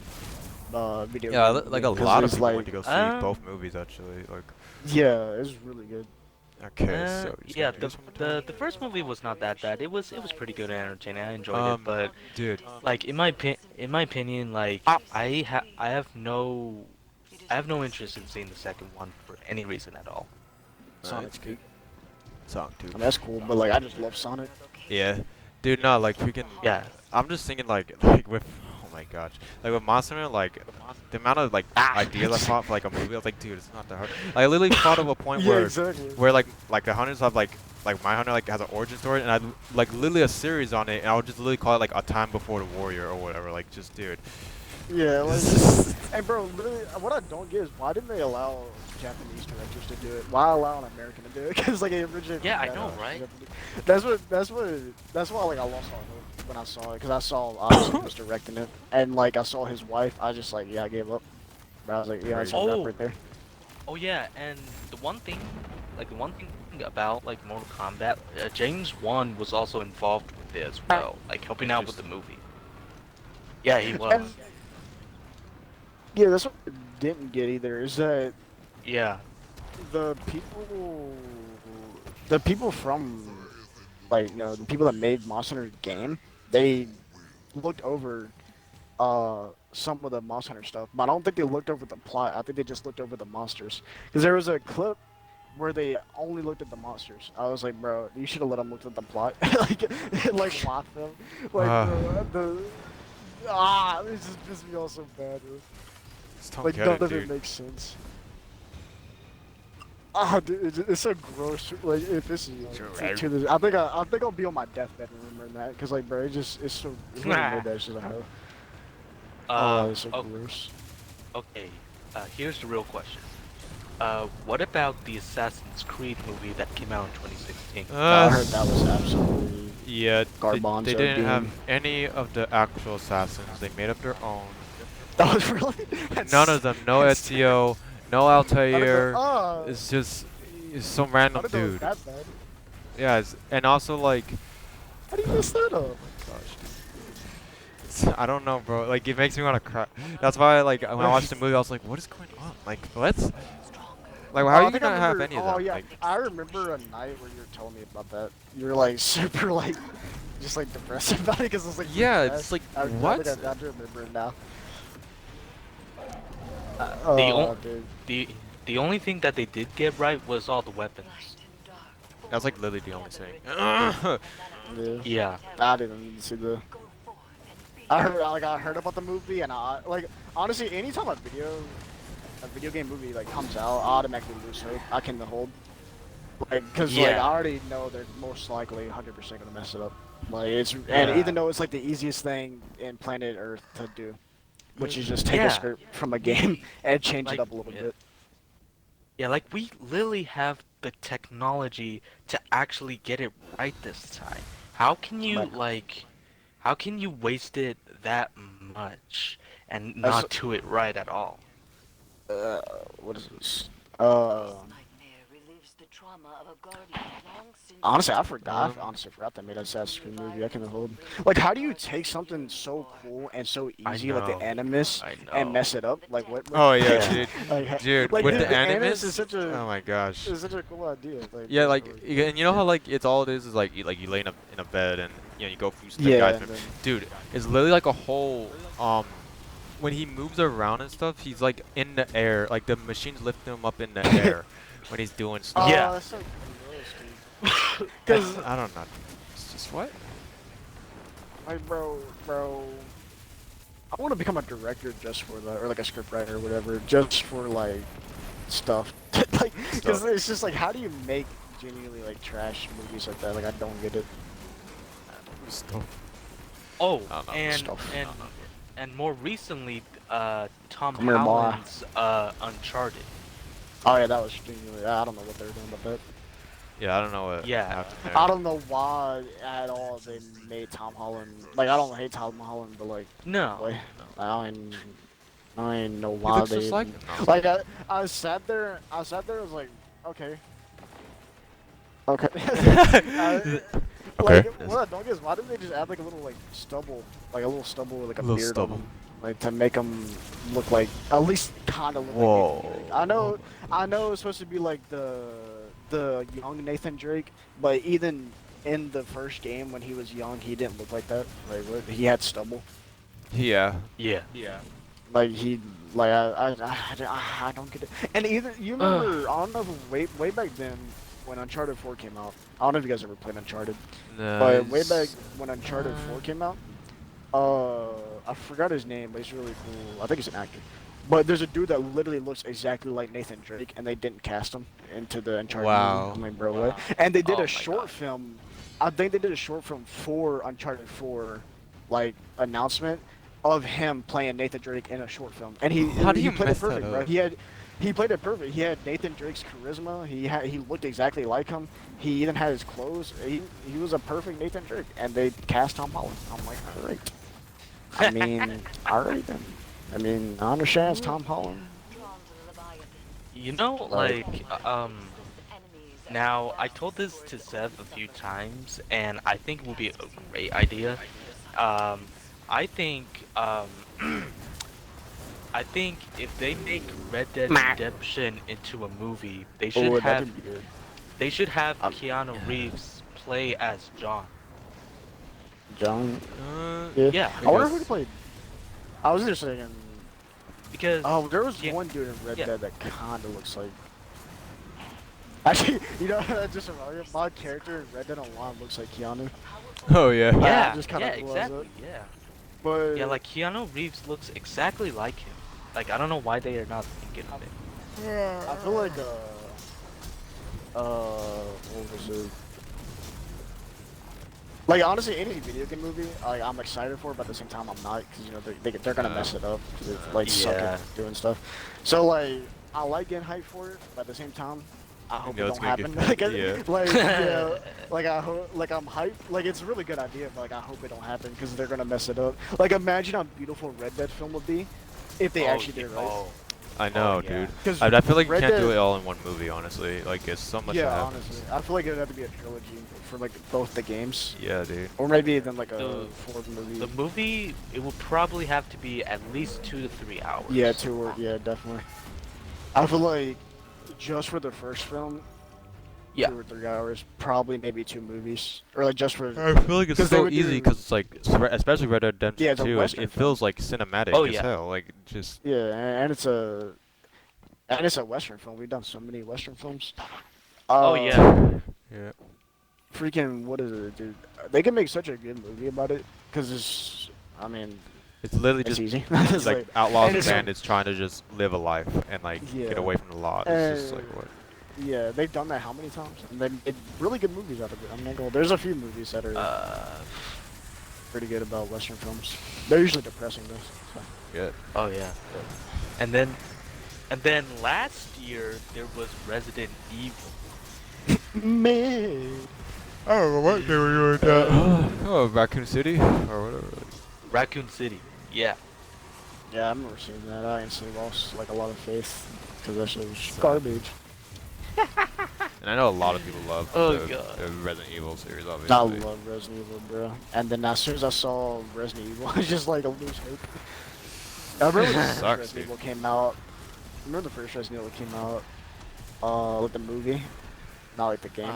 video yeah, game like a movie, 'cause lot of it's people went like, to go see um, both movies actually. Like, yeah, it's really good. okay, so you just yeah, gonna do this one more time? the first movie was not that bad. It was pretty good and entertaining. I enjoyed Um, it, but dude, like in my opinion, like I have no interest in seeing the second one for any reason at all. Sonic's good. Sonic 2. I mean, that's cool, but like I just love Sonic. Yeah, dude, no, like freaking. Yeah. I'm just thinking like with, oh my gosh, like with Monster Hunter, like the amount of like ideas I thought for like a movie, I was like, dude, it's not that hard. Like, I literally thought of a point Yeah, exactly. where like the hunters have like my hunter like has an origin story, and I like literally a series on it, and I would just literally call it like a time before the warrior or whatever. Like, just dude. Yeah, like, hey bro, literally, what I don't get is why didn't they allow Japanese directors to do it? Why allow an American to do it? Because like it originated. Yeah, from I know, right? That's why like I lost all hope when I saw it, because I saw obviously he was directing it, and like I saw his wife, I just like I gave up. But I was like, yeah, that's a wrap Oh. right there. Oh yeah, and the one thing about like Mortal Kombat, James Wan was also involved with it as well, like helping out with the movie. Yeah, he was. And, yeah, that's what I didn't get either. Is that Yeah. the people from like the people that made Monster Hunter game, they looked over some of the Monster Hunter stuff, but I don't think they looked over the plot. I think they just looked over the monsters, because there was a clip where they only looked at the monsters. I was like, bro, you should have let them look at the plot. like lock them. Like this just pissed me off so bad, bro. Just don't Like get none it, of it dude. makes sense. Ah, dude, it's so gross. Like it pisses me off. To this, I think I'll be on my deathbed remembering that, because like, bro, it's so made that shit a hoe. Oh, it's so Oh, gross. okay. Here's the real question. What about the Assassin's Creed movie that came out in 2016? I heard that was absolutely Yeah, Garbanzo they didn't have Bean. any of the actual assassins. They made up their own. That was really None of them. No Ezio, no Altair. Oh, It's just some I random didn't know it was dude. that bad. Yeah, and also like, How do you mess that up? I don't know, bro. Like, it makes me want to cry. That's why, like, when I watched the movie, I was like, what is going on? Like, what? Like, how I are you think I gonna have remember- any of them? Oh yeah, Like, I remember a night where you were telling me about that. You were like super like, just like depressed about it, because it was like yeah, really it's like, bad. what? I do remember it now. The Dude. the only thing that they did get right was all the weapons. That's like literally the only thing. Yeah. Yeah. I didn't see the. I heard about the movie, and I like honestly, anytime a video game movie like comes out, I automatically lose hope. I can hold, like, cause like I Yeah. already know they're most likely 100% gonna mess it up. Like and Yeah. even though it's like the easiest thing in planet Earth to do, which is just take Yeah. a script from a game and change Like, it up a little yeah. bit. Yeah, like we literally have the technology to actually get it right this time. How can you Right. how can you waste it that much and That's- not do it right at all? What is this? Honestly, I forgot. I honestly forgot they made an Assassin's Creed movie. I can hold. Like, how do you take something so cool and so easy, like the know. Animus, I and know. mess it up? Like, what? Oh yeah, Yeah. dude. Like, Dude, like, with dude, the Animus Animus, is such a oh my gosh. is such a cool idea. Like, Yeah, it's like, really and you know how like it's all it is like you lay in a bed and you go through the yeah, guys. and then, Dude, it's literally like a whole when he moves around and stuff, he's like in the air. Like the machines lift him up in the air when he's doing stuff. Yeah. that's so gross, dude. Because, I don't know. It's just what? like, bro, I want to become a director just for that, or like a scriptwriter or whatever, just for like stuff. Like, because Stuff. it's just like, how do you make genuinely like trash movies like that? Like, I don't get it. Stuff. Oh, I don't know. and Stuff. and and more recently, Tom Come here, boy. Holland's Uncharted. Oh yeah, that was genuinely. I don't know what they were doing about that. Yeah, I don't know what Yeah. happened there. I don't know why at all they made Tom Holland. Like, I don't hate Tom Holland, but like, No. boy, I don't know He why looks they. just like him. No. Like I sat there. I was like, okay. Okay. Okay. Like, what I don't get is why didn't they just add like a little like stubble, like a little stubble with like a Little beard stubble. on him, like to make him look like at least kind of look Whoa. like Nathan Drake. I know it's supposed to be like the young Nathan Drake, but even in the first game when he was young, he didn't look like that. Like he had stubble. Yeah. Yeah. Like he, like I don't get it. And either you remember, I don't know if way back then when Uncharted 4 came out. I don't know if you guys ever played Uncharted, but way back Nice. when Uncharted 4 came out, I forgot his name, but he's really cool. I think he's an actor. But there's a dude that literally looks exactly like Nathan Drake, and they didn't cast him into the Uncharted movie. I Wow. mean, bro, what? Wow. And they did Oh a my short god. film. I think they did a short film for Uncharted 4, like announcement of him playing Nathan Drake in a short film, and How do he you played it mess that perfect, bro. up? He played it perfect. He had Nathan Drake's charisma. He looked exactly like him. He even had his clothes. He was a perfect Nathan Drake, and they cast Tom Holland. I'm like, all right. I mean, all right then. I mean, I understand it's Tom Holland. You know, Like, now I told this to Zev a few times, and I think it will be a great idea. Um, I think, I think if they make Red Dead Redemption into a movie, oh, that could be good. they should have Um, Keanu Reeves play as John. John, yeah. Yeah, I wonder who Because to play. I was just saying. because Oh, there was yeah, one dude in Red yeah. Dead that kind of looks like. Actually, you know, that just reminded me. My character in Red Dead Online looks like Keanu. oh yeah. Yeah, Just kind yeah, of blows exactly, up. yeah. But Yeah, like Keanu Reeves looks exactly like him. Like I don't know why they are not thinking of it. I feel like what was it? Like honestly, any video game movie, like I'm excited for, but at the same time I'm not, because you know they're gonna mess it up, because it's like suck Yeah. at doing stuff. So like I like getting hyped for it, but at the same time, I hope know it it's don't gonna get happen. bad, like, yeah. like yeah, like I hope, like I'm hyped. Like it's a really good idea, but like I hope it don't happen because they're gonna mess it up. Like imagine how beautiful Red Dead film would be if they actually did it right. Oh, I know, yeah. dude. Because I feel like you Red can't do Dead, it all in one movie, honestly. Like, it's so much that yeah, happens. honestly, I feel like it would have to be a trilogy for like both the games, Yeah, dude. or maybe even like a The- fourth movie. The movie, it will probably have to be at least 2 to 3 hours. Yeah, yeah, definitely. I feel like just for the first film, Yeah. 2 or 3 hours, probably maybe 2 movies, or like just for. I feel like it's 'Cause they so would easy do- because it's like, especially Red Dead Redemption Yeah, it's a 2, Western it film. feels like cinematic Oh, as yeah. hell. Like, just, Yeah, and it's a Western film. We've done so many Western films. Oh yeah. yeah. Freaking, what is it, dude? They can make such a good movie about it, because it's, I mean, It's literally it's just easy. It's like outlaws and and it's bandits trying to just live a life and like Yeah. get away from the law. It's just like what? Yeah, they've done that how many times? And they made really good movies out of it. I'm not gonna. There's a few movies that are pretty good about Western films. They're usually depressing though. So. Yeah. Oh yeah. And then last year there was Resident Evil. Man. I don't know what they were doing oh, Raccoon City or whatever. Raccoon City. Yeah. Yeah, I've never seen that. I instantly lost like a lot of faith because that shit was garbage. And I know a lot of people love Oh, the God. Resident Evil series, I obviously. love Resident Evil, bro. And then as soon as I saw Resident Evil, I was just like, I lose hope. I remember when the first Sucks, Resident dude. Evil came out. I remember the first Resident Evil came out, like the movie, not like the game.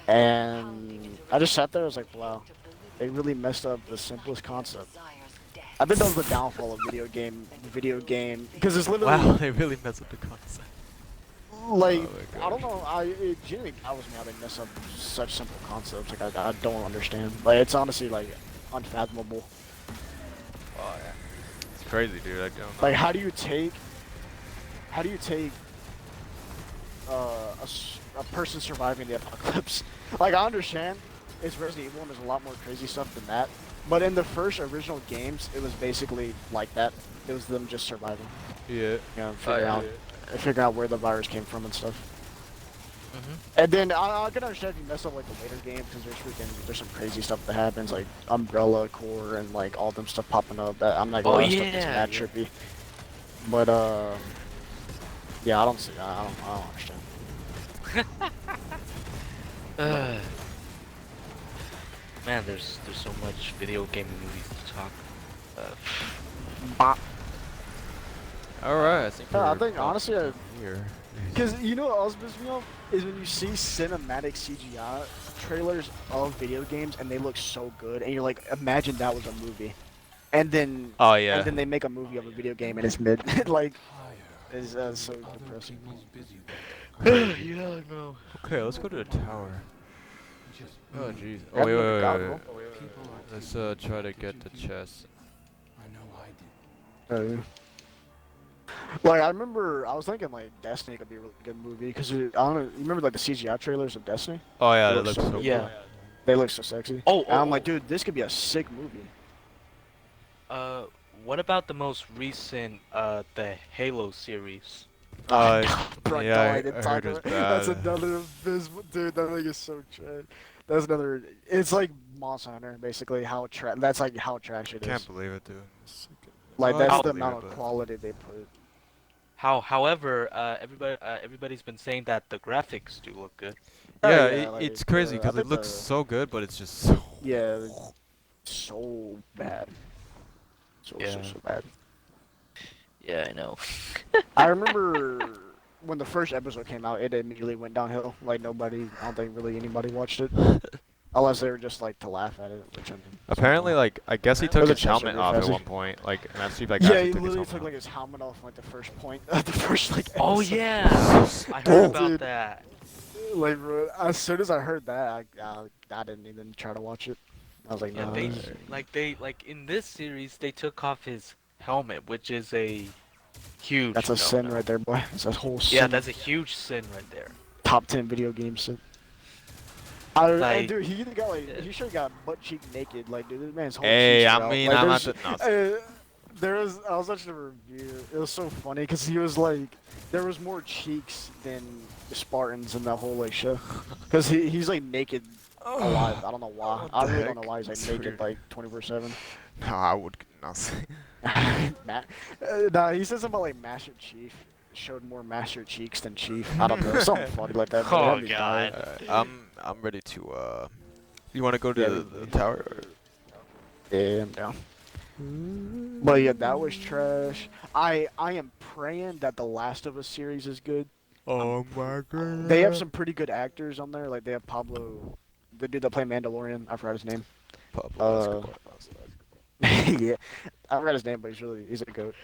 And I just sat there, I was like, wow, they really messed up the simplest concept. I think that was the downfall of video game, because it's literally, Wow, they really messed up the concept. like, Oh my I don't know, it genuinely bothers me how they mess up such simple concepts, like, I don't understand. Like, it's honestly, like, unfathomable. Oh yeah. It's crazy, dude. I don't know. Like, how do you take, a person surviving the apocalypse? Like, I understand it's Resident Evil and there's a lot more crazy stuff than that, but in the first original games, it was basically like that. It was them just surviving, Yeah. you know, figuring out where the virus came from and stuff. Mm-hmm. And then I can understand if you mess up like the later games, because there's some crazy stuff that happens, like Umbrella Core and like all them stuff popping up. That I'm not gonna Oh, lie, stuff gets yeah, mad yeah. trippy. But yeah, I don't understand. Man, there's so much video game movies to talk. All right. I think. Yeah, I we're think about honestly, done here. because you know what else pisses me off is when you see cinematic CGI trailers of video games and they look so good, and you're like, imagine that was a movie, and then Oh yeah. they make a movie of a video game and it's mid. Like, it's so depressing. Crazy. Yeah, no. Okay, let's go to the tower. Oh jeez. Oh Grab wait, wait, another wait, god wait, roll. wait. Let's try to get the chest. Uh, like I remember, I was thinking like Destiny could be a really good movie because I don't know. You remember like the CGI trailers of Destiny? Oh yeah, They that look looks so so good. Yeah. They look so sexy. Oh, And I'm oh, like, dude, this could be a sick movie. uh, what about the most recent, the Halo series? Uh, Bro, yeah, no, I, I didn't I talk heard it's about. That's bad. another abysmal, dude. That thing is so trash. That's another. It's like Monster Hunter, basically. That's like how trash it Can't is. believe it, dude. Like Well, I that's can the believe amount it, of but quality they put. However, everybody's been saying that the graphics do look good. Oh yeah, yeah, like it's crazy I because it think looks the so good, but it's just so. yeah, so bad, Yeah. so bad. Yeah, I know. I remember when the first episode came out, it immediately went downhill. Like nobody, I don't think really anybody watched it, unless they were just like to laugh at it, which I mean, it's not Apparently, wrong. like I guess he It took was a his chest helmet over off at fuzzy. one point. Like, and Steve like Yeah, actually he took his literally helmet took off. like his helmet off like the first point, the first like Oh episode. yeah, I heard about Dude, that. like bro, as soon as I heard that, I didn't even try to watch it. I was like, Yeah, no. they in this series they took off his helmet, which is a huge That's a sin no-no. right there, boy. That's a whole Yeah, sin. that's a huge sin right there. Top 10 video game sin. Like, Dude, he either got like he should have got butt cheek naked. Like, dude, this man's whole Hey, cheeks I are out. mean, Like, I'm not. there's, No, I was watching a review. It was so funny because he was like, there was more cheeks than the Spartans in that whole like show. Because he's like naked alive. I don't know why. What I the really don't know heck? why he's like It's naked weird. like 24/7. no, I would not say. Nah, he said something about like Master Chief showed more Master Cheeks than Chief. I don't know, something funny like that. But it oh had me god. dying. I'm ready to. You want to go to Yeah, the tower? Or? Yeah, I'm down. But yeah, that was trash. I am praying that the Last of Us series is good. Oh my god. They have some pretty good actors on there. Like they have Pablo, the dude that played Mandalorian. I forgot his name. Pablo Escobar. Yeah, I forgot his name, but he's a goat.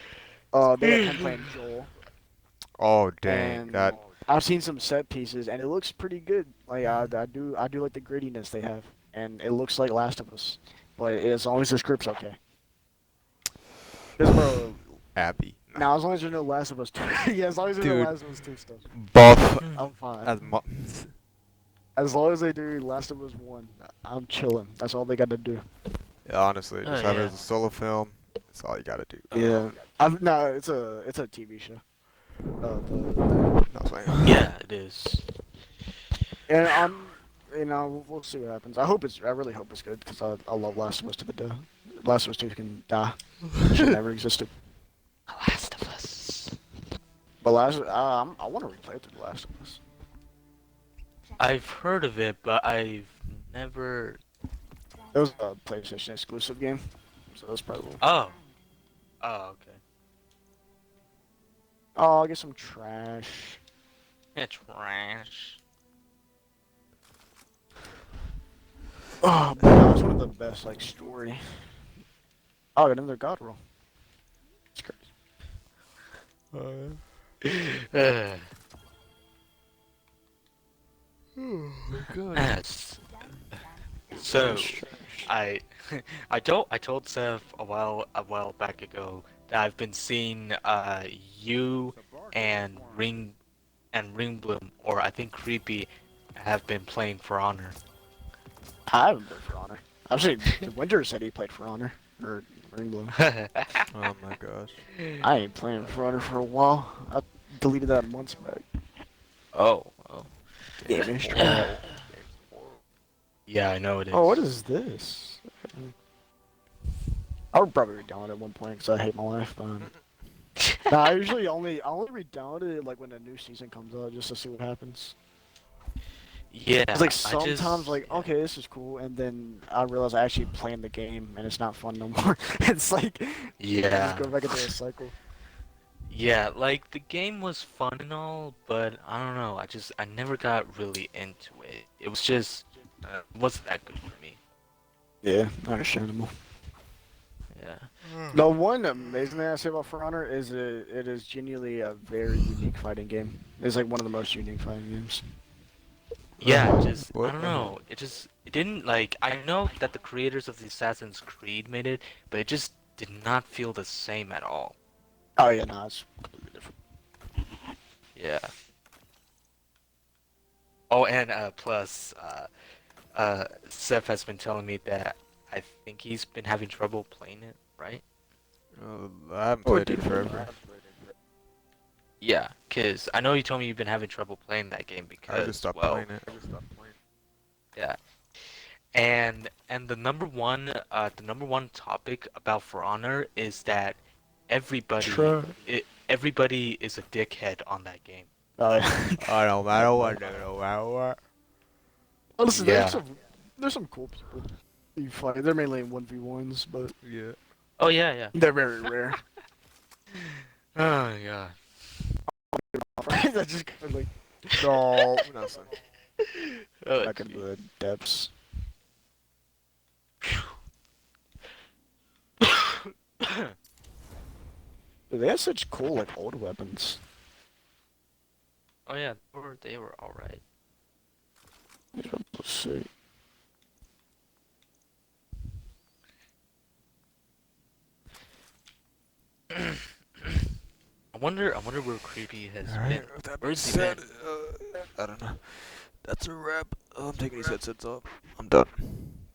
They have him playing Joel, Oh dang, and that. I've seen some set pieces, and it looks pretty good. Like I do like the grittiness they have, and it looks like Last of Us. But as long as the script's okay. Because bro, Abby. now as long as there's no Last of Us 2, yeah, as long as there's no Dude. Last of Us 2 stuff, Buff I'm fine. as mu- As long as they do Last of Us 1, I'm chilling. That's all they got to do. Yeah, honestly, just Oh, have it yeah. as a solo film. That's all you gotta do. Yeah. No, it's a TV show. No, I'm playing. Yeah, it is. And we'll see what happens. I really hope it's good because I love Last of Us to the death. Last of Us 2 can die. Should never existed. Last of Us. But I want to replay it to The Last of Us. I've heard of it, but I've never. It was a PlayStation exclusive game, so that's probably. Oh. Oh, okay. Oh, I'll get some trash. It's trash. Oh, but that was one of the best like story. Oh, I got another God roll. It's crazy. Good. Yes. So, I I told Seth a while back ago that I've been seeing you and Ringbloom, or I think Creepy, have been playing For Honor. I haven't played For Honor. Actually, Winter said he played For Honor or Ringbloom. Oh my gosh. I ain't playing For Honor for a while. I deleted that months back. Oh. Yeah, it's trash. Yeah, I know it is. Oh, what is this? I would probably read down it at one point because I hate my life. Nah, I usually only read down it like when a new season comes out just to see what happens. Yeah. It's like I just- sometimes like yeah. okay, this is cool, and then I realize I actually playing the game and it's not fun no more. It's like Yeah. just go back into a cycle. Yeah, like the game was fun and all, but I don't know. I never got really into it. It was just wasn't that good for me. Yeah, understandable. Yeah. The one amazing thing I say about For Honor is it is genuinely a very unique fighting game. It's like one of the most unique fighting games. Yeah, just I What? don't know. It didn't like I know that the creators of the Assassin's Creed made it, but it just did not feel the same at all. Oh yeah, no, it's completely different. Yeah. Oh, and plus, Seth has been telling me that I think he's been having trouble playing it, right? I haven't Oh, played it it did. forever. Yeah, cause I know you told me you've been having trouble playing that game I just because, stopped well, playing it. yeah. And the number one topic about For Honor is that everybody Try. everybody is a dickhead on that game. Yeah. I don't matter what, no matter what. Honestly, Yeah. there's some cool people you fight. They're mainly in 1v1s, but Yeah. Oh yeah, yeah. they're very rare. Oh yeah. I just kind of like No, nothing. Oh, back into gee. the depths. Dude, they have such cool like old weapons. Oh yeah, they were all right. Let's see. I wonder where Creepy has Alright, been. with that being Where's he said, been? I don't know. That's a wrap. I'm taking these headsets off. I'm done.